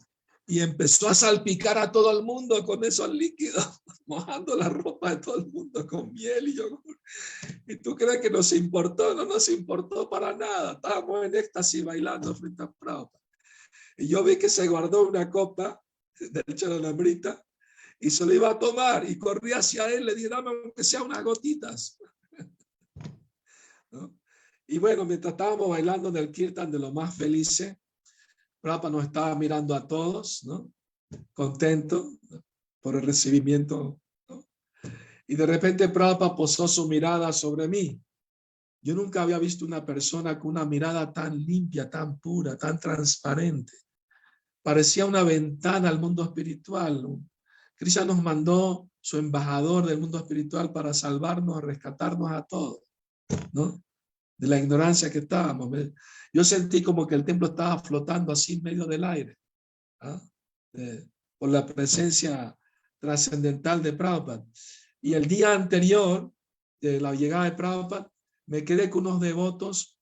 Speaker 1: empezó a salpicar a todo el mundo con esos líquidos, mojando la ropa de todo el mundo con miel y yogur. ¿Y tú crees que nos importó? No nos importó para nada. Estábamos en éxtasis bailando frente a Prabhupada. Y yo vi que se guardó una copa del chararamrita y se lo iba a tomar y corrí hacia él, le dije, dame aunque sea unas gotitas. ¿No? Y bueno, mientras estábamos bailando en el kirtan de lo más felices, Prabhupada nos estaba mirando a todos, ¿no? Contento por el recibimiento, ¿no? Y de repente Prabhupada posó su mirada sobre mí. Yo nunca había visto una persona con una mirada tan limpia, tan pura, tan transparente. Parecía una ventana al mundo espiritual. Krishna nos mandó su embajador del mundo espiritual para salvarnos, rescatarnos a todos, ¿no? De la ignorancia que estábamos. Yo sentí como que el templo estaba flotando así en medio del aire, ¿ah? Por la presencia trascendental de Prabhupada. Y el día anterior de la llegada de Prabhupada, me quedé con unos devotos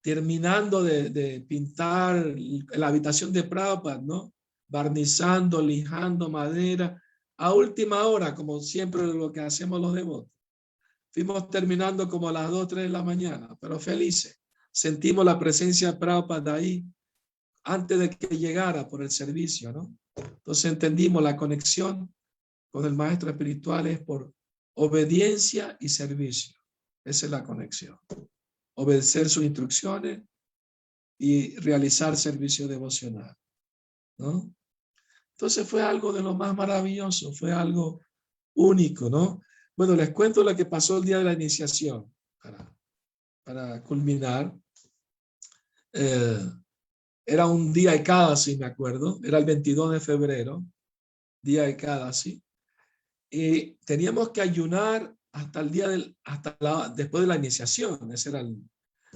Speaker 1: terminando de pintar la habitación de Prabhupada, ¿no? Barnizando, lijando madera, a última hora, como siempre lo que hacemos los devotos. Fuimos terminando como a las 2, 3 de la mañana, pero felices. Sentimos la presencia de Prabhupada ahí antes de que llegara por el servicio, ¿no? Entonces entendimos la conexión con el maestro espiritual es por obediencia y servicio. Esa es la conexión. Obedecer sus instrucciones y realizar servicio devocional, ¿no? Entonces fue algo de lo más maravilloso, fue algo único, ¿no? Bueno, les cuento lo que pasó el día de la iniciación para culminar. Era un día de Ekadasi, me acuerdo, era el 22 de febrero, día de Ekadasi, y teníamos que ayunar hasta el día después de la iniciación. Ese era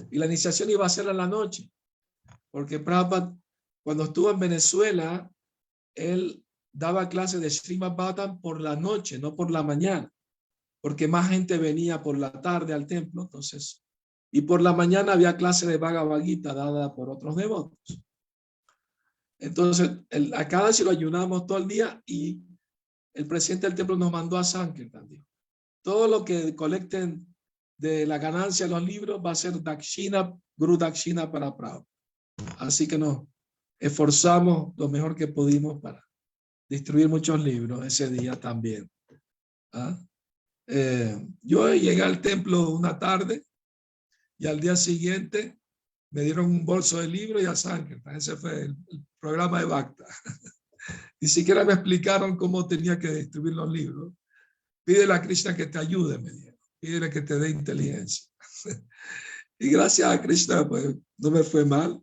Speaker 1: y la iniciación iba a ser a la noche, porque Prabhupada, cuando estuvo en Venezuela, él daba clases de Srimad Bhagavatam por la noche, no por la mañana, porque más gente venía por la tarde al templo, entonces, y por la mañana había clase de Bhagavad Gita dada por otros devotos. Entonces, a cada si lo ayunábamos todo el día y el presidente del templo nos mandó a Sankirtan. Todo lo que colecten de la ganancia de los libros va a ser Dakshina, Guru Dakshina para Prabhupada. Así que nos esforzamos lo mejor que pudimos para distribuir muchos libros ese día también. ¿Ah? Yo llegué al templo una tarde y al día siguiente me dieron un bolso de libros y a Sankirtan. Ese fue el programa de Bhakta. Ni siquiera me explicaron cómo tenía que distribuir los libros. Pídele a Krishna que te ayude, me dijeron. Pídele que te dé inteligencia. Y gracias a Krishna, pues no me fue mal.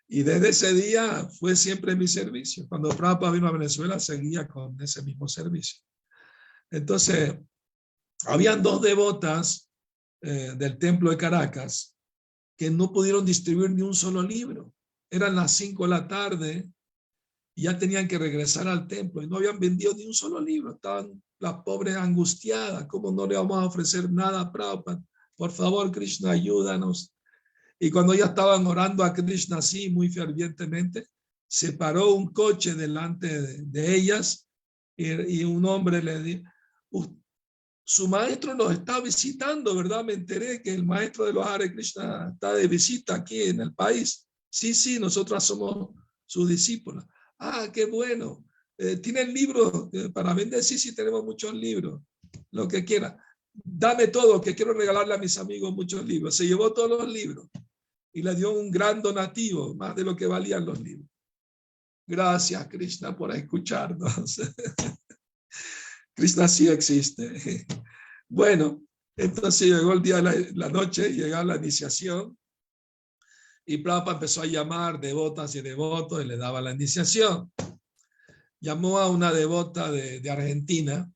Speaker 1: Y desde ese día fue siempre mi servicio. Cuando Prabhupada vino a Venezuela, seguía con ese mismo servicio. Entonces, habían 2 devotas del templo de Caracas que no pudieron distribuir ni un solo libro. Eran las 5 de la tarde y ya tenían que regresar al templo y no habían vendido ni un solo libro. Estaban las pobres angustiadas. ¿Cómo no le vamos a ofrecer nada a Prabhupada? Por favor, Krishna, ayúdanos. Y cuando ya estaban orando a Krishna así, muy fervientemente, se paró un coche delante de ellas y un hombre le dijo, su maestro nos está visitando, ¿verdad? Me enteré que el maestro de los Hare Krishna está de visita aquí en el país. Sí, sí, nosotras somos sus discípulas. Ah, qué bueno. ¿Tienen libros para vender? Sí, sí, tenemos muchos libros. Lo que quiera. Dame todo, que quiero regalarle a mis amigos muchos libros. Se llevó todos los libros y le dio un gran donativo, más de lo que valían los libros. Gracias, Krishna, por escucharnos. Krishna sí existe. Bueno, entonces llegó el día de la noche, llegó la iniciación y Prabhupada empezó a llamar devotas y devotos y le daba la iniciación. Llamó a una devota de Argentina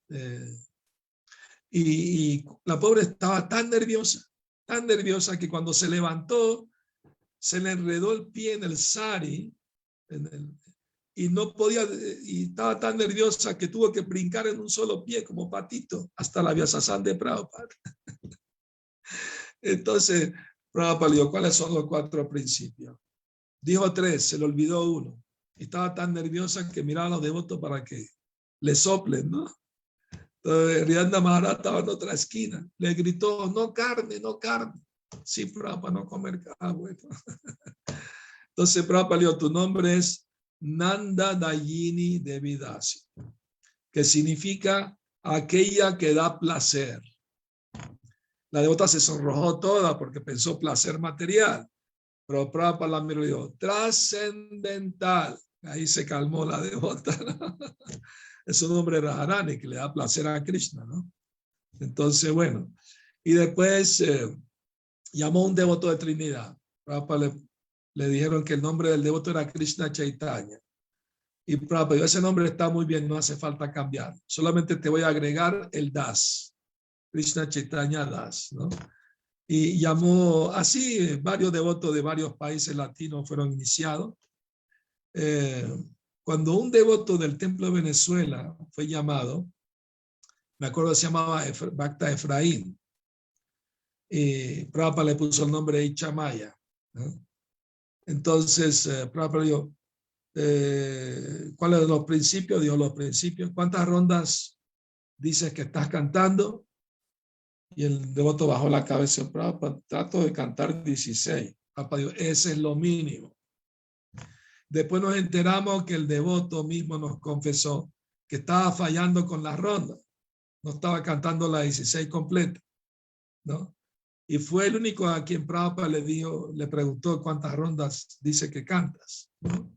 Speaker 1: y la pobre estaba tan nerviosa que cuando se levantó se le enredó el pie en el sari y no podía, y estaba tan nerviosa que tuvo que brincar en un solo pie como patito hasta la Vyasasana de Prabhupada. Entonces Prabhupada le dijo, ¿cuáles son los 4 principios? Dijo 3, se le olvidó uno. Y estaba tan nerviosa que miraba a los devotos para que le soplen, ¿no? Entonces Rianda Maharaj estaba en otra esquina. Le gritó, no carne, no carne. Sí, Prabhupada, no comer carne. Entonces Prabhupada le dijo, tu nombre es Nanda Dayini Devidasi, que significa aquella que da placer. La devota se sonrojó toda porque pensó placer material. Pero Prabhupada la miró y dijo, trascendental. Ahí se calmó la devota, ¿no? Es un nombre Radharani que le da placer a Krishna, ¿no? Entonces, bueno. Y después llamó a un devoto de Trinidad. Prabhupada le dijeron que el nombre del devoto era Krishna Chaitanya. Y Prabhupada dijo, ese nombre está muy bien, no hace falta cambiar. Solamente te voy a agregar el Das. Krishna Chaitanya Das, ¿no? Y llamó así, varios devotos de varios países latinos fueron iniciados. Cuando un devoto del templo de Venezuela fue llamado, me acuerdo que se llamaba Bhakta Efraín, y Prabhupada le puso el nombre de Ichamaya, ¿no? Entonces, Prabhupada dijo, ¿cuáles son los principios? Dijo los principios. ¿Cuántas rondas dices que estás cantando? Y el devoto bajó la cabeza. Prabhupada, trato de cantar 16. Prabhupada dijo, ese es lo mínimo. Después nos enteramos que el devoto mismo nos confesó que estaba fallando con las rondas. No estaba cantando la 16 completa, ¿no? Y fue el único a quien Prabhupada le preguntó cuántas rondas dice que cantas, ¿no?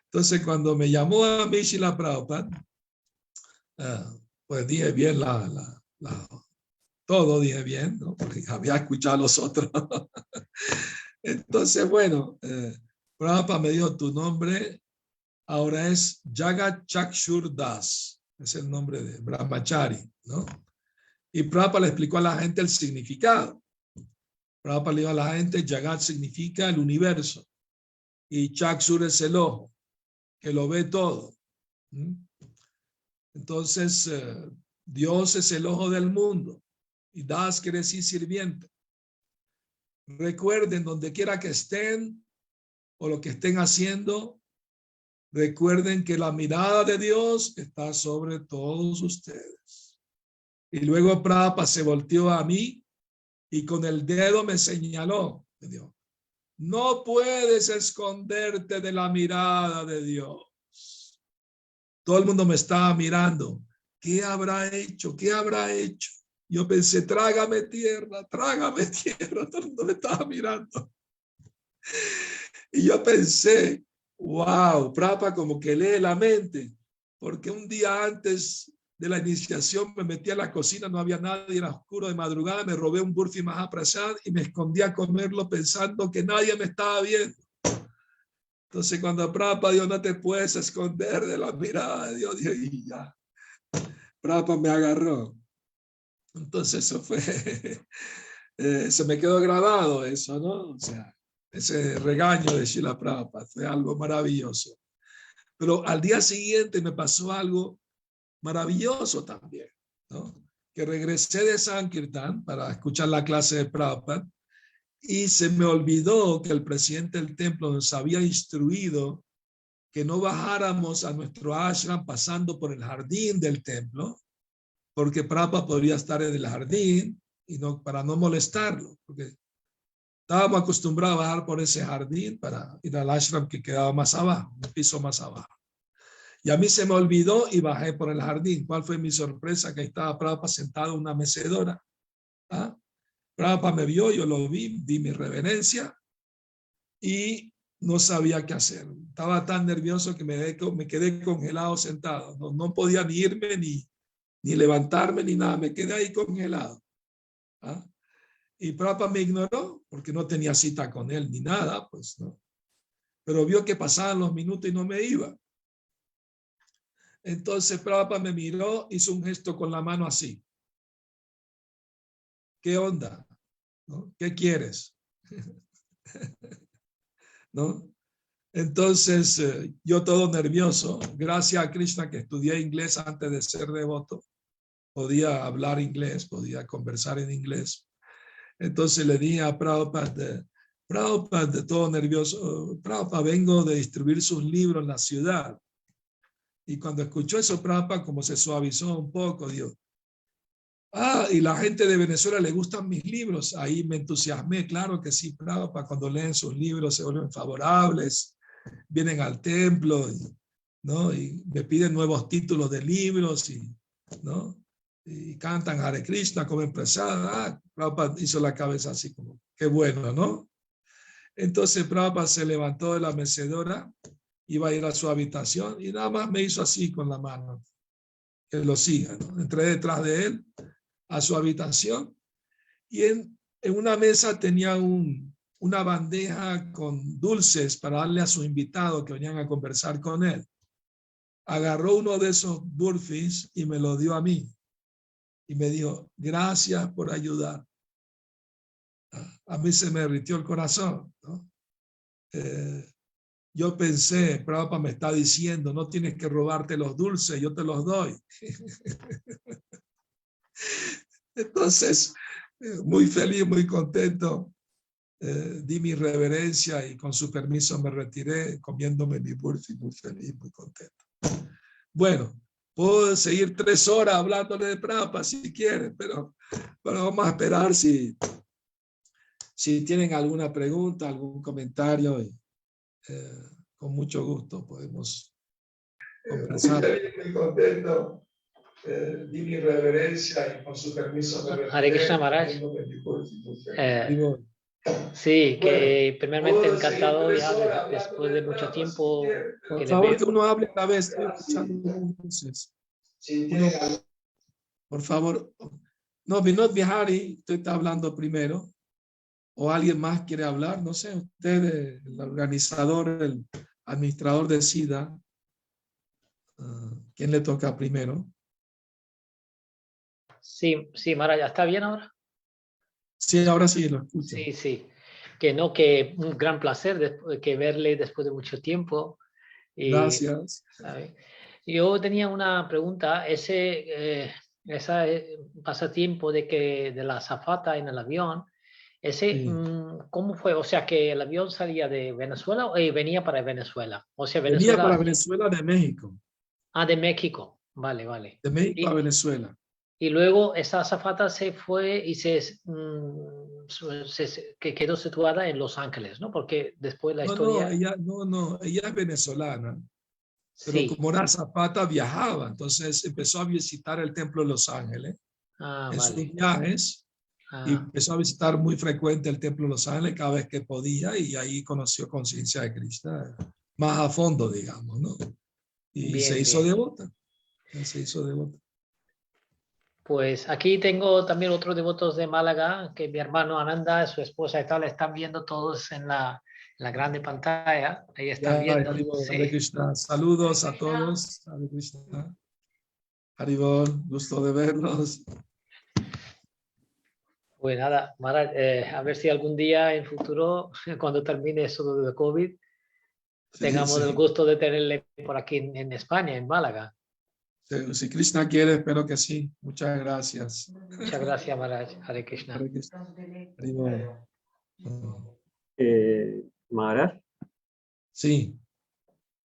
Speaker 1: Entonces, cuando me llamó a mí Srila Prabhupada, pues dije bien todo dije bien, ¿no? Porque había escuchado a los otros. Entonces, bueno, Prabhupada me dijo, tu nombre ahora es Jagat Chakshur Das, es el nombre de Brahmachari, ¿no? Y Prabhupada le explicó a la gente el significado. Prabhupada le dijo a la gente, Jagat significa el universo, y Chakshur es el ojo, que lo ve todo. Entonces, Dios es el ojo del mundo, y Das quiere decir sirviente. Recuerden, donde quiera que estén, o lo que estén haciendo, recuerden que la mirada de Dios está sobre todos ustedes. Y luego Prabhupada se volteó a mí y con el dedo me señaló. Me dijo, no puedes esconderte de la mirada de Dios. Todo el mundo me estaba mirando. ¿Qué habrá hecho? ¿Qué habrá hecho? Yo pensé, trágame tierra, trágame tierra. Todo el mundo me estaba mirando. Y yo pensé, wow, Prabhupada como que lee la mente, porque un día antes de la iniciación me metí a la cocina, no había nadie, era oscuro de madrugada, me robé un Burfi Mahaprasad y me escondí a comerlo pensando que nadie me estaba viendo. Entonces cuando Prabhupada dijo, no te puedes esconder de la mirada de Dios, dije, y ya, Prabhupada me agarró. Entonces eso fue, se me quedó grabado eso, ¿no? O sea, ese regaño de Srila Prabhupada fue algo maravilloso. Pero al día siguiente me pasó algo maravilloso también, ¿no? Que regresé de Sankirtan para escuchar la clase de Prabhupada y se me olvidó que el presidente del templo nos había instruido que no bajáramos a nuestro ashram pasando por el jardín del templo, porque Prabhupada podría estar en el jardín y no, para no molestarlo, porque estábamos acostumbrados a bajar por ese jardín para ir al ashram que quedaba más abajo, un piso más abajo. Y a mí se me olvidó y bajé por el jardín. ¿Cuál fue mi sorpresa? Que ahí estaba Prabhupada sentado en una mecedora. ¿Ah? Prabhupada me vio, yo lo vi, di mi reverencia y no sabía qué hacer. Estaba tan nervioso que me quedé congelado sentado. No podía ni irme, ni levantarme, ni nada. Me quedé ahí congelado. ¿Ah? Y Prabhupada me ignoró porque no tenía cita con él ni nada, pues no. Pero vio que pasaban los minutos y no me iba. Entonces Prabhupada me miró, hizo un gesto con la mano así. ¿Qué onda? ¿No? ¿Qué quieres? ¿No? Entonces yo todo nervioso, gracias a Krishna que estudié inglés antes de ser devoto, podía hablar inglés, podía conversar en inglés. Entonces le dije a Prabhupada, Prabhupada, todo nervioso, Prabhupada, vengo de distribuir sus libros en la ciudad. Y cuando escuchó eso, Prabhupada como se suavizó un poco, dijo, y la gente de Venezuela le gustan mis libros. Ahí me entusiasmé, claro que sí, Prabhupada, cuando leen sus libros se vuelven favorables, vienen al templo, ¿no? Y me piden nuevos títulos de libros, ¿no? Y cantan Hare Krishna como empresaria. Prabhupada hizo la cabeza así como, Qué bueno, ¿no? Entonces Prabhupada se levantó de la mecedora, iba a ir a su habitación y nada más me hizo así con la mano, que lo siga, ¿no? Entré detrás de él a su habitación y en una mesa tenía una bandeja con dulces para darle a sus invitados que venían a conversar con él. Agarró uno de esos burfis y me lo dio a mí y me dijo, gracias por ayudar. A mí se me derritió el corazón, ¿no? Yo pensé, Prabhupada me está diciendo, no tienes que robarte los dulces, yo te los doy. Entonces, muy feliz, muy contento, di mi reverencia y con su permiso me retiré comiéndome mi burfi, muy feliz, muy contento. Bueno, puedo seguir 3 horas hablándole de Prabhupada si quieren, pero vamos a esperar si tienen alguna pregunta, algún comentario. Con mucho gusto podemos conversar. Muy contento. Di mi reverencia y con su permiso me retiré.
Speaker 2: Hare Krishna Maharaj. Sí, que primeramente encantado ya después de mucho tiempo.
Speaker 1: Por favor, que uno hable a la vez. Estoy escuchando muchas voces. Por favor. No, Vinod Bihari, usted está hablando primero. O alguien más quiere hablar, no sé, usted, el organizador, el administrador de SIDA, ¿quién le toca primero?
Speaker 2: Sí, Maharaj, ¿está bien ahora?
Speaker 1: Sí, ahora sí lo escucho.
Speaker 2: Sí, que un gran placer que verle después de mucho tiempo.
Speaker 1: Gracias.
Speaker 2: ¿Sabe? Yo tenía una pregunta, ese pasatiempo de la azafata en el avión, sí. ¿Cómo fue? O sea, que el avión salía de Venezuela y venía para Venezuela. O sea, Venezuela.
Speaker 1: Venía para Venezuela de México.
Speaker 2: De México. Vale.
Speaker 1: De México a Venezuela.
Speaker 2: Y luego esa azafata se fue y que quedó situada en Los Ángeles, ¿no? Porque después la historia.
Speaker 1: Ella es venezolana. Pero
Speaker 2: Sí.
Speaker 1: como era azafata, viajaba. Entonces empezó a visitar el templo de Los Ángeles en sus viajes. Y empezó a visitar muy frecuente el templo de Los Ángeles cada vez que podía y ahí conoció conciencia de Krishna más a fondo, digamos, ¿no? Y se hizo devota. Se hizo devota.
Speaker 2: Pues aquí tengo también otros devotos de Málaga, que mi hermano Ananda, su esposa y tal, están viendo todos en la grande pantalla. Ahí están viendo.
Speaker 1: Hare Krishna. Saludos a todos. Hare Krishna. Haribol, gusto de verlos.
Speaker 2: Pues nada, Maharaj, a ver si algún día en futuro, cuando termine eso de COVID, tengamos el gusto de tenerle por aquí en España, en Málaga.
Speaker 1: Si Krishna quiere, espero que sí. Muchas gracias.
Speaker 2: Muchas gracias, Maharaj. Hare Krishna.
Speaker 1: Hare Krishna.
Speaker 3: Maharaj.
Speaker 1: Sí.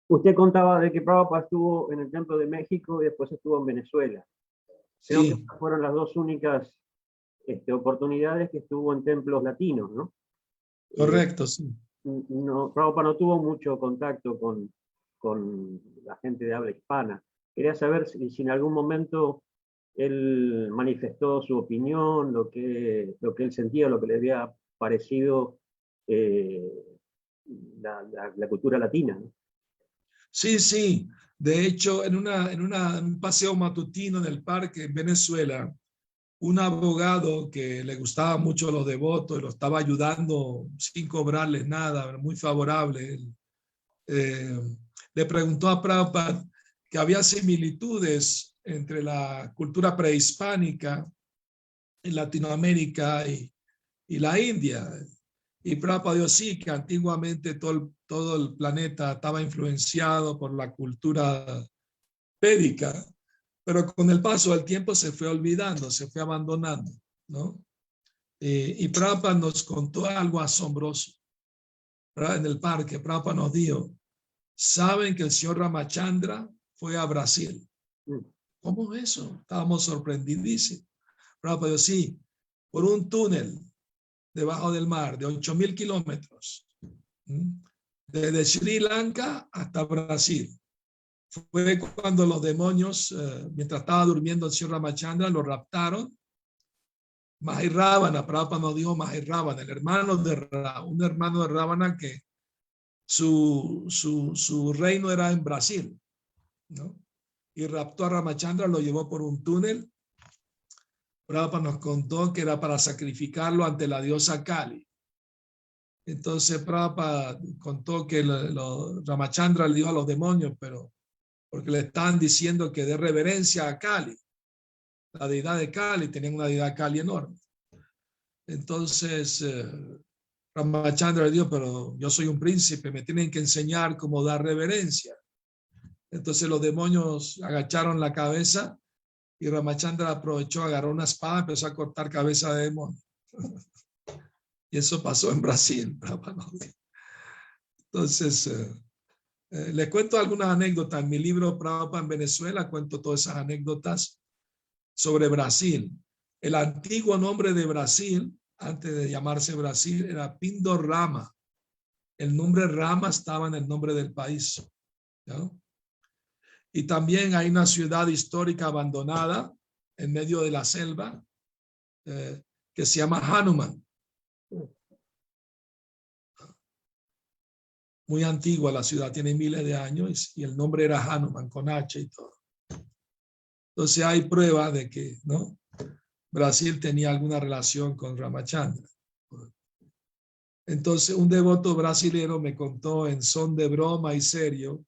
Speaker 3: Usted contaba de que Prabhupada estuvo en el Templo de México y después estuvo en Venezuela. Creo que fueron las 2 únicas oportunidades que estuvo en templos latinos, ¿no?
Speaker 1: Correcto, sí.
Speaker 3: Prabhupada no tuvo mucho contacto con la gente de habla hispana. Quería saber si en algún momento él manifestó su opinión, lo que él sentía, lo que le había parecido la cultura latina, ¿no?
Speaker 1: Sí. De hecho, en un paseo matutino en el parque en Venezuela, un abogado que le gustaba mucho a los devotos y lo estaba ayudando sin cobrarles nada, muy favorable, le preguntó a Prabhupada que había similitudes entre la cultura prehispánica en Latinoamérica y la India. Y Prabhupada dijo sí, que antiguamente todo el planeta estaba influenciado por la cultura védica, pero con el paso del tiempo se fue olvidando, se fue abandonando, ¿no? Y Prabhupada nos contó algo asombroso, ¿verdad? En el parque. Prabhupada nos dijo, ¿saben que el señor Ramachandra fue a Brasil? ¿Cómo es eso? Estábamos sorprendidísimos. Prabhupada dijo, sí, por un túnel debajo del mar de 8,000 kilómetros, desde Sri Lanka hasta Brasil. Fue cuando los demonios, mientras estaba durmiendo el señor Ramachandra, lo raptaron Mahirrábana, Prabhupada nos dijo Mahirrábana, el hermano de un hermano de Rábana que su reino era en Brasil, ¿no? Y raptó a Ramachandra, lo llevó por un túnel. Prabhupada nos contó que era para sacrificarlo ante la diosa Kali. Entonces Prabhupada contó que Ramachandra le dijo a los demonios, pero porque le estaban diciendo que dé reverencia a Kali, la deidad de Kali, tenían una deidad Kali enorme. Entonces Ramachandra le dijo, pero yo soy un príncipe, me tienen que enseñar cómo dar reverencia. Entonces los demonios agacharon la cabeza y Ramachandra aprovechó, agarró una espada y empezó a cortar cabeza de demonios. Y eso pasó en Brasil. Entonces, les cuento algunas anécdotas. En mi libro Prabhupada en Venezuela cuento todas esas anécdotas sobre Brasil. El antiguo nombre de Brasil, antes de llamarse Brasil, era Pindorama. El nombre Rama estaba en el nombre del país, ¿no? Y también hay una ciudad histórica abandonada en medio de la selva que se llama Hanuman. Muy antigua la ciudad, tiene miles de años y el nombre era Hanuman con H y todo. Entonces hay pruebas de que, ¿no?, Brasil tenía alguna relación con Ramachandra. Entonces un devoto brasilero me contó en son de broma y serio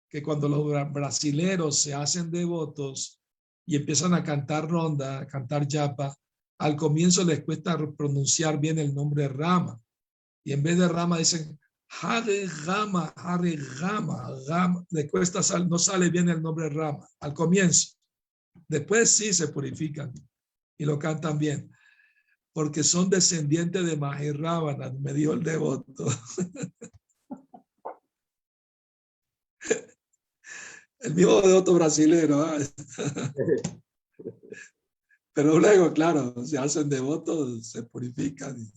Speaker 1: que cuando los brasileros se hacen devotos y empiezan a cantar ronda, a cantar yapa, al comienzo les cuesta pronunciar bien el nombre Rama. Y en vez de Rama dicen Hare Rama, Hare Rama, Rama. Le cuesta, no sale bien el nombre Rama al comienzo. Después sí se purifican y lo cantan bien, porque son descendientes de Mahirrábana, me dijo el devoto. El mismo devoto brasilero. Pero luego, claro, se hacen devotos, se purifican y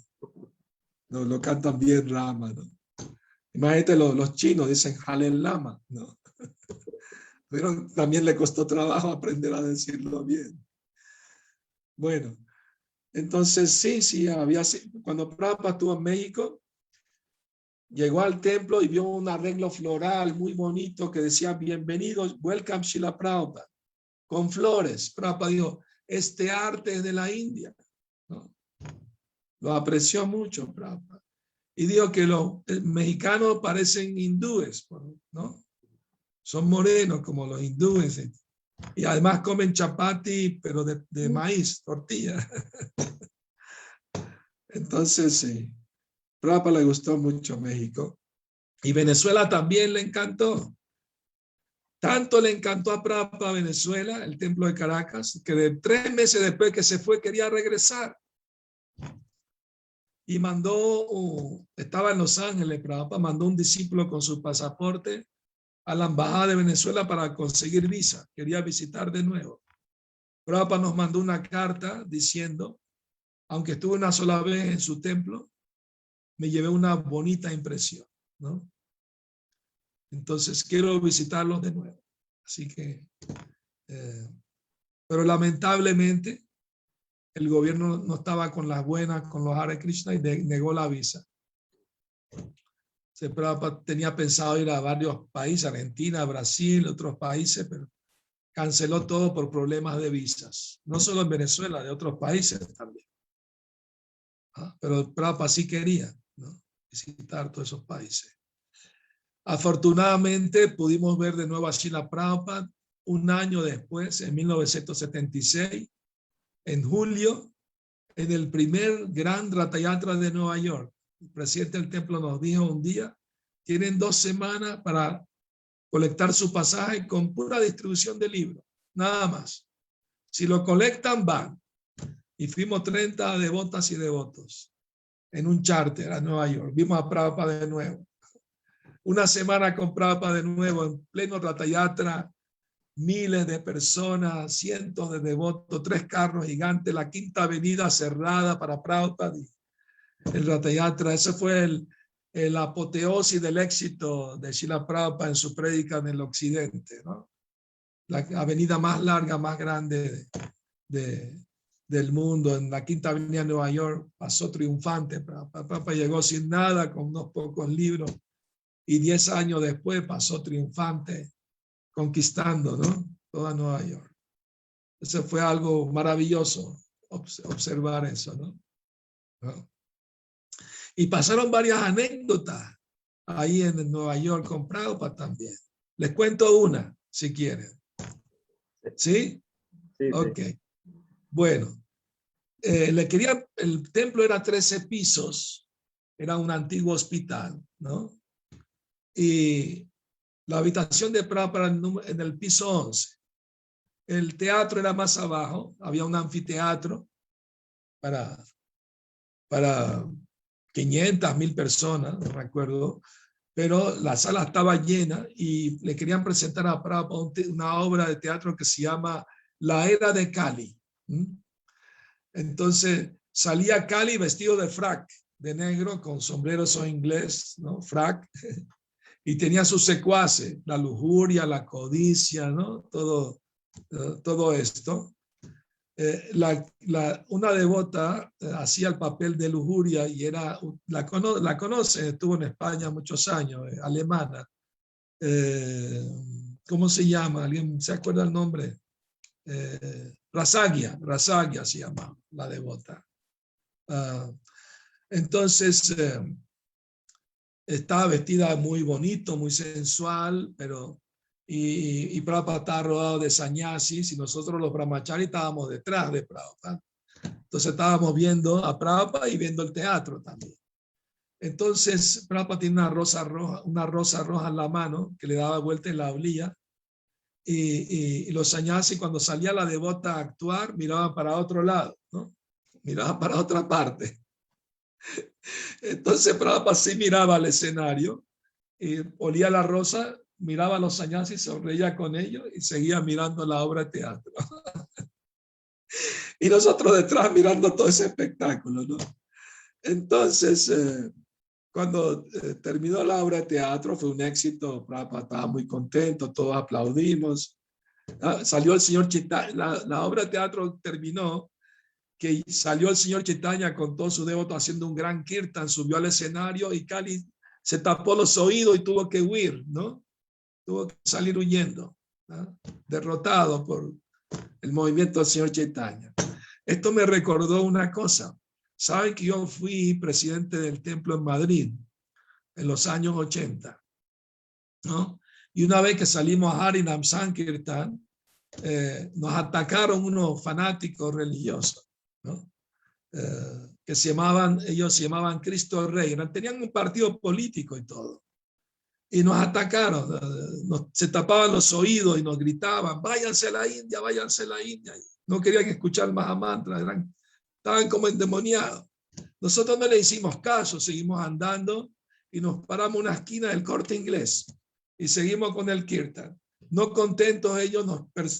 Speaker 1: lo cantan bien Rama, ¿no? Imagínate, los chinos dicen Halel Lama, ¿no? Pero también le costó trabajo aprender a decirlo bien. Bueno, entonces sí, cuando Prabhupada estuvo en México, llegó al templo y vio un arreglo floral muy bonito que decía, bienvenidos, welcome Srila Prabhupada, con flores. Prabhupada dijo, este arte es de la India, ¿no? Lo apreció mucho Prabhupada. Y dijo que los mexicanos parecen hindúes, ¿no? Son morenos como los hindúes. Y además comen chapati, pero de maíz, tortilla. Entonces, sí, Prabhupada le gustó mucho México. Y Venezuela también le encantó. Tanto le encantó a Prabhupada Venezuela, el templo de Caracas, que de 3 meses después que se fue quería regresar. Y estaba en Los Ángeles, Prabhupada mandó un discípulo con su pasaporte a la embajada de Venezuela para conseguir visa. Quería visitar de nuevo. Prabhupada nos mandó una carta diciendo, aunque estuve una sola vez en su templo, me llevé una bonita impresión, ¿no? Entonces quiero visitarlos de nuevo. Así que, pero lamentablemente, el gobierno no estaba con las buenas, con los Hare Krishna y negó la visa. Prabhupada tenía pensado ir a varios países, Argentina, Brasil, otros países, pero canceló todo por problemas de visas. No solo en Venezuela, de otros países también. Pero Prabhupada sí quería, ¿no?, visitar todos esos países. Afortunadamente pudimos ver de nuevo a Srila Prabhupada un año después, en 1976, en julio, en el primer gran Ratha Yatra de Nueva York. El presidente del templo nos dijo un día, tienen 2 semanas para colectar su pasaje con pura distribución de libros, nada más. Si lo colectan, van. Y fuimos 30 devotas y devotos en un charter a Nueva York. Vimos a Prabhupada de nuevo. Una semana con Prabhupada de nuevo, en pleno Ratha Yatra, miles de personas, cientos de devotos, 3 carros gigantes, la Quinta Avenida cerrada para Prabhupada. El Ratha Yatra, ese fue el apoteosis del éxito de Srila Prabhupada en su prédica en el occidente, ¿no? La avenida más larga, más grande de del mundo. En la Quinta Avenida de Nueva York pasó triunfante. Prabhupada llegó sin nada, con unos pocos libros, y 10 años después pasó triunfante, conquistando, ¿no?, toda Nueva York. Eso fue algo maravilloso, observar eso, ¿no? Y pasaron varias anécdotas ahí en Nueva York con Prabhupada también. Les cuento una, si quieren. ¿Sí?
Speaker 3: Sí,
Speaker 1: ok.
Speaker 3: sí.
Speaker 1: Bueno, el templo era 13 pisos, era un antiguo hospital, ¿no? Y la habitación de Prabhupada en el piso 11. El teatro era más abajo, había un anfiteatro para 500, 1000 personas, no recuerdo, pero la sala estaba llena y le querían presentar a Prabhupada una obra de teatro que se llama La Era de Kali. Entonces salía Kali vestido de frac, de negro, con sombreros o inglés, ¿no? Frac, y tenía sus secuaces, la lujuria, la codicia, ¿no? Todo esto. Una devota hacía el papel de lujuria y la conoce, estuvo en España muchos años, alemana. ¿Cómo se llama? ¿Alguien se acuerda el nombre? Rasagia se llama la devota. Entonces estaba vestida muy bonito, muy sensual, pero y Prabhupada estaba rodado de sannyasis y nosotros los brahmacharis estábamos detrás de Prabhupada. Entonces estábamos viendo a Prabhupada y viendo el teatro también. Entonces Prabhupada tiene una rosa roja en la mano que le daba vuelta y la olía. Y los sannyasis, cuando salía la devota a actuar, miraban para otro lado, ¿no? Miraban para otra parte. Entonces Prabhupada sí miraba al escenario y olía la rosa, miraba a los sannyasis, sonreía con ellos y seguía mirando la obra de teatro. Y nosotros detrás mirando todo ese espectáculo, ¿no? Entonces, cuando terminó la obra de teatro, fue un éxito, Prabhupada estaba muy contento, todos aplaudimos. Salió el señor Chaitanya, la obra de teatro terminó, que salió el señor Chaitanya con todo su devoto haciendo un gran kirtan, subió al escenario y Kali se tapó los oídos y tuvo que huir, ¿no? Tuvo que salir huyendo, ¿no? Derrotado por el movimiento del señor Chaitanya. Esto me recordó una cosa. Saben que yo fui presidente del templo en Madrid en los años 80, ¿no? Y una vez que salimos a Harinam Sankirtan, nos atacaron unos fanáticos religiosos, ¿no? Que ellos se llamaban Cristo Rey, tenían un partido político y todo. Y nos atacaron, se tapaban los oídos y nos gritaban, váyanse a la India, váyanse a la India. No querían escuchar Mahamantra, estaban como endemoniados. Nosotros no le hicimos caso, seguimos andando y nos paramos en una esquina del Corte Inglés y seguimos con el kirtan. No contentos, ellos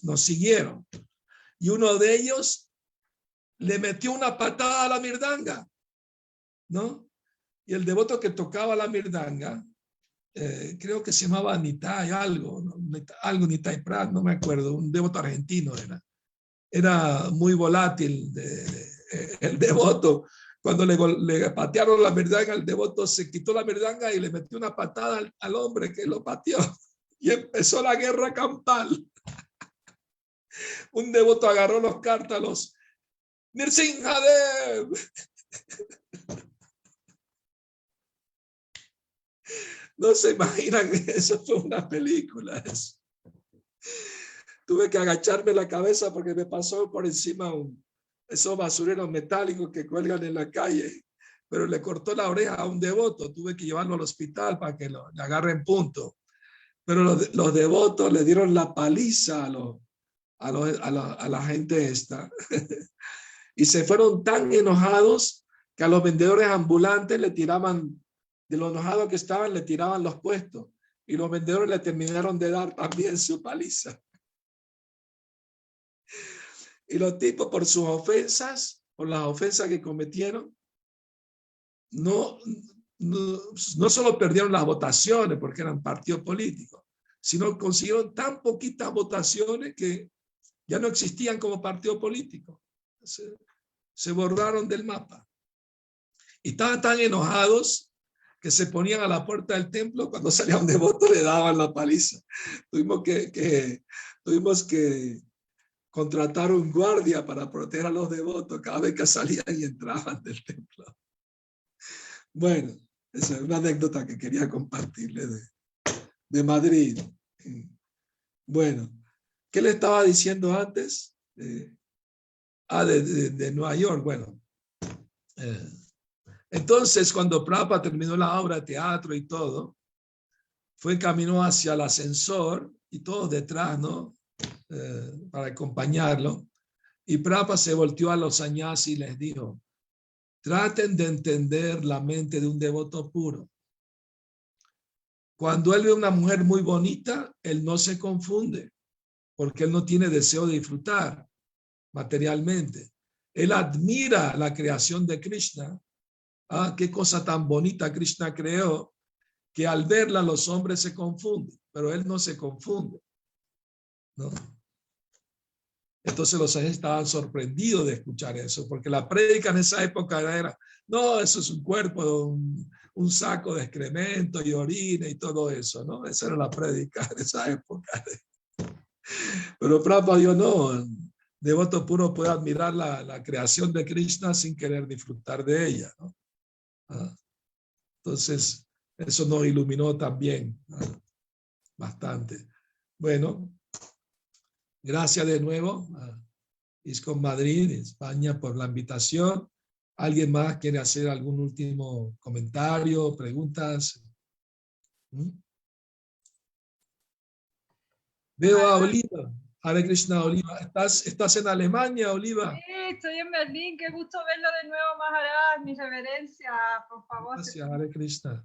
Speaker 1: nos siguieron. Y uno de ellos le metió una patada a la mirdanga, ¿no? Y el devoto que tocaba la mirdanga, creo que se llamaba Nitai, Nitai Prat, no me acuerdo, un devoto argentino era muy volátil el devoto. Cuando le patearon la mirdanga, el devoto se quitó la mirdanga y le metió una patada al hombre que lo pateó. Y empezó la guerra campal. Un devoto agarró los cártalos. ¡Nrsimhadev! No se imaginan, eso fue una película. Tuve que agacharme la cabeza porque me pasó por encima esos basureros metálicos que cuelgan en la calle, pero le cortó la oreja a un devoto. Tuve que llevarlo al hospital para que le agarren punto. Pero los devotos le dieron la paliza a la gente esta. Y se fueron tan enojados que a los vendedores ambulantes le tiraban, de lo enojados que estaban, le tiraban los puestos. Y los vendedores le terminaron de dar también su paliza. Y los tipos, por sus ofensas, por las ofensas que cometieron, no solo perdieron las votaciones porque eran partidos políticos, sino consiguieron tan poquitas votaciones que ya no existían como partido político. Se borraron del mapa. Y estaban tan enojados que se ponían a la puerta del templo, cuando salía un devoto le daban la paliza. Tuvimos que contratar un guardia para proteger a los devotos cada vez que salían y entraban del templo. Bueno, esa es una anécdota que quería compartirle de Madrid. Bueno, ¿qué le estaba diciendo antes? De Nueva York. Bueno, entonces cuando Prabhupada terminó la obra de teatro y todo, fue camino hacia el ascensor y todos detrás, ¿no? Para acompañarlo. Y Prabhupada se volteó a los sannyasis y les dijo: traten de entender la mente de un devoto puro. Cuando él ve una mujer muy bonita, él no se confunde, porque él no tiene deseo de disfrutar materialmente. Él admira la creación de Krishna. Ah, qué cosa tan bonita Krishna creó, que al verla los hombres se confunden, pero él no se confunde, ¿no? Entonces los ángeles estaban sorprendidos de escuchar eso, porque la prédica en esa época era, no, eso es un cuerpo, un saco de excremento y orina y todo eso, ¿no? Esa era la prédica de esa época. Pero Prabhupada dijo, no, devoto puro puede admirar la creación de Krishna sin querer disfrutar de ella, ¿no? Entonces, eso nos iluminó también bastante. Bueno, gracias de nuevo a ISKCON Madrid, España, por la invitación. ¿Alguien más quiere hacer algún último comentario, preguntas? Veo a Oliva. Hare Krishna, Oliva. ¿Estás en Alemania, Oliva?
Speaker 4: Sí, estoy en Berlín. Qué gusto verlo de nuevo, Maharaj. Mi reverencia, por favor.
Speaker 1: Gracias, Hare Krishna.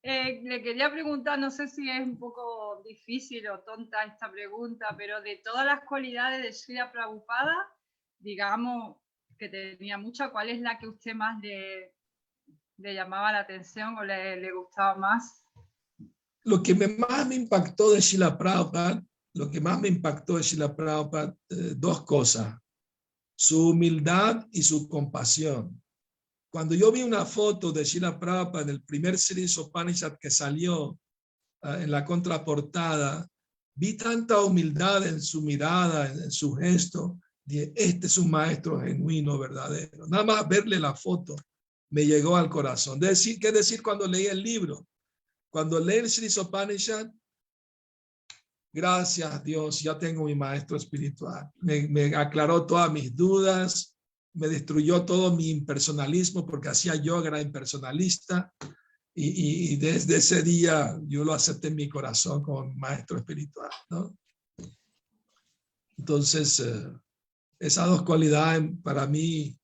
Speaker 4: Le quería preguntar, no sé si es un poco difícil o tonta esta pregunta, pero de todas las cualidades de Srila Prabhupada, digamos que tenía muchas, ¿cuál es la que usted más le llamaba la atención o le gustaba más?
Speaker 1: Lo que más me impactó de Srila Prabhupada, dos cosas: su humildad y su compasión. Cuando yo vi una foto de Srila Prabhupada en el primer Sri Upanishad que salió en la contraportada, vi tanta humildad en su mirada, en su gesto. Dije, este es un maestro genuino, verdadero. Nada más verle la foto me llegó al corazón. ¿Qué decir cuando leí el libro? Cuando leí el Sri Upanishad, gracias Dios, ya tengo mi maestro espiritual. Me aclaró todas mis dudas, me destruyó todo mi impersonalismo, porque hacía yoga, era impersonalista, y desde ese día yo lo acepté en mi corazón como maestro espiritual, ¿no? Entonces, esas dos cualidades para mí,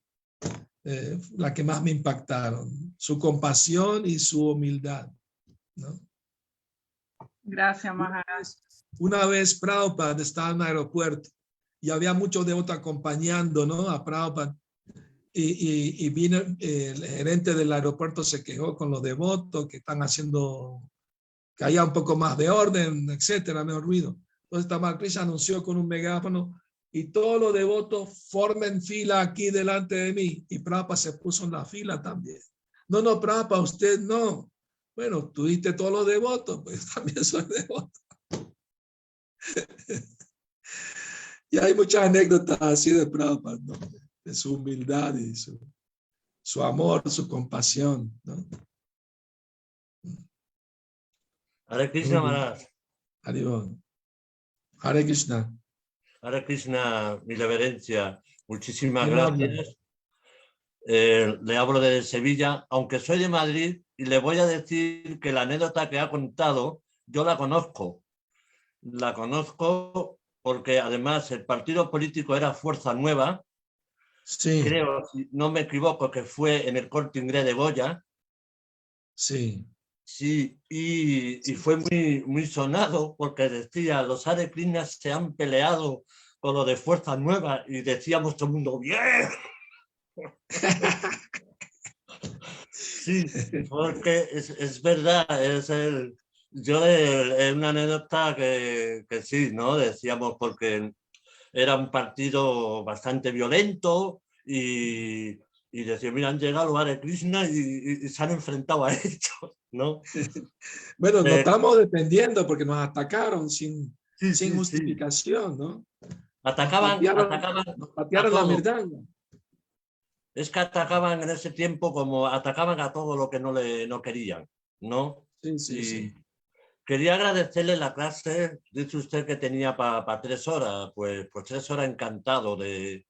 Speaker 1: las que más me impactaron, su compasión y su humildad, ¿no?
Speaker 4: Gracias, Maharaj.
Speaker 1: Una vez Prabhupada estaba en un aeropuerto y había muchos devotos acompañando, ¿no?, a Prabhupada. Y vino el gerente del aeropuerto, se quejó con los devotos que están haciendo que haya un poco más de orden, etcétera, menos ruido. Entonces Tamal Krishna anunció con un megáfono: y todos los devotos formen fila aquí delante de mí. Y Prabhupada se puso en la fila también. No, Prabhupada, usted no. Bueno, tú diste todos los devotos, pues también soy devoto. Y hay muchas anécdotas así de Prabhupada, ¿no?, de su humildad y su amor, su compasión, ¿no?
Speaker 5: Hare Krishna, Maharaj.
Speaker 1: Hare Krishna.
Speaker 5: Hare Krishna, mi reverencia. Muchísimas gracias. Le hablo de Sevilla, aunque soy de Madrid, y le voy a decir que la anécdota que ha contado, yo la conozco. La conozco porque además el partido político era Fuerza Nueva.
Speaker 1: Sí.
Speaker 5: Creo, si no me equivoco, que fue en el Corte Inglés de Goya.
Speaker 1: Sí.
Speaker 5: Sí, y fue muy sonado porque decía, los Hare Krishna se han peleado con lo de Fuerza Nueva, y decíamos todo el mundo, ¡bien! Sí, porque es verdad, es una anécdota que sí, ¿no? Decíamos, porque era un partido bastante violento y decía, mira, han llegado los Hare Krishna y se han enfrentado a ellos, ¿no?
Speaker 1: Bueno, nos estamos defendiendo porque nos atacaron sin
Speaker 5: Sí.
Speaker 1: justificación, ¿no?
Speaker 5: Atacaban
Speaker 1: nos patearon la mirdanga.
Speaker 5: Es que atacaban en ese tiempo como atacaban a todo lo que no querían, ¿no?
Speaker 1: Sí.
Speaker 5: Quería agradecerle la clase, dice usted que tenía para 3 horas, pues 3 horas encantado de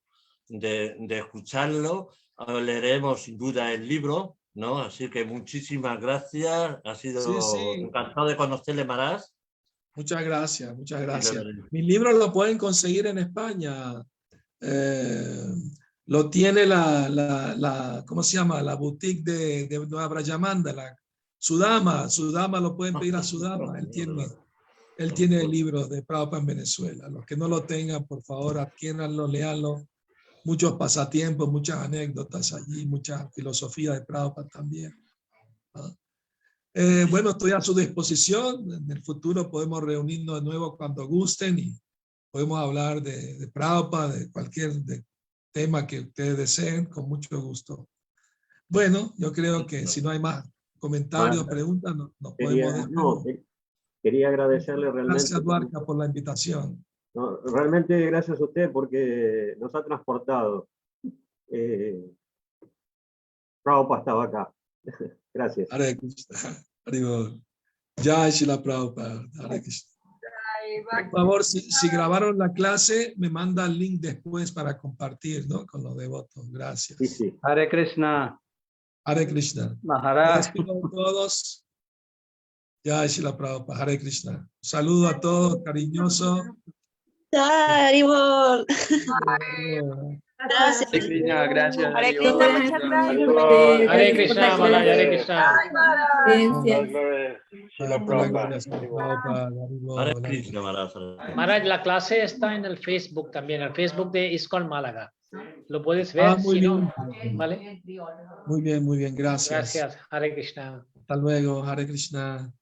Speaker 5: escucharlo. Leeremos sin duda el libro, ¿no? Así que muchísimas gracias, ha sido encantado de conocerle, Maharaj.
Speaker 1: Muchas gracias. Mi libro lo pueden conseguir en España. Lo tiene ¿cómo se llama? La boutique de Nueva Brayamanda, la Sudama lo pueden pedir a Sudama. Él tiene el libro de Prabhupada en Venezuela. Los que no lo tengan, por favor, adquiéranlo, léanlo. Muchos pasatiempos, muchas anécdotas allí, mucha filosofía de Prabhupada también. Bueno, estoy a su disposición. En el futuro podemos reunirnos de nuevo cuando gusten y podemos hablar de Prabhupada, de cualquier tema que ustedes deseen, con mucho gusto. Bueno, yo creo que si no hay más comentarios, preguntas, nos podemos despedir.
Speaker 3: Quería agradecerle realmente.
Speaker 1: Gracias, Duarca, por la invitación.
Speaker 3: No, realmente gracias a usted porque nos ha transportado. Prabhupada estaba acá. Gracias.
Speaker 1: Hare Krishna. Haribol. Jai Shila Prabhupada. Hare Krishna. Por favor, si grabaron la clase, me manda el link después para compartir, ¿no? Con los devotos. Gracias.
Speaker 3: Sí.
Speaker 6: Hare Krishna.
Speaker 1: Hare Krishna.
Speaker 6: Maharaj.
Speaker 1: Gracias a todos. Jai Shila Prabhupada. Hare Krishna. Un saludo a todos, cariñoso.
Speaker 7: Haribol.
Speaker 6: Gracias. Gracias.
Speaker 7: Hare Krishna, muchas gracias.
Speaker 2: Hare Krishna, Maharaj, Hare Krishna.
Speaker 5: Hare Krishna, Maharaj.
Speaker 2: Maharaj, la clase está en el Facebook también, el Facebook de ISKCON Málaga. Lo puedes ver,
Speaker 1: muy
Speaker 2: si
Speaker 1: bien.
Speaker 2: no, ¿vale?
Speaker 1: Muy bien, gracias.
Speaker 2: Gracias, Hare Krishna.
Speaker 1: Hasta luego, Hare Krishna.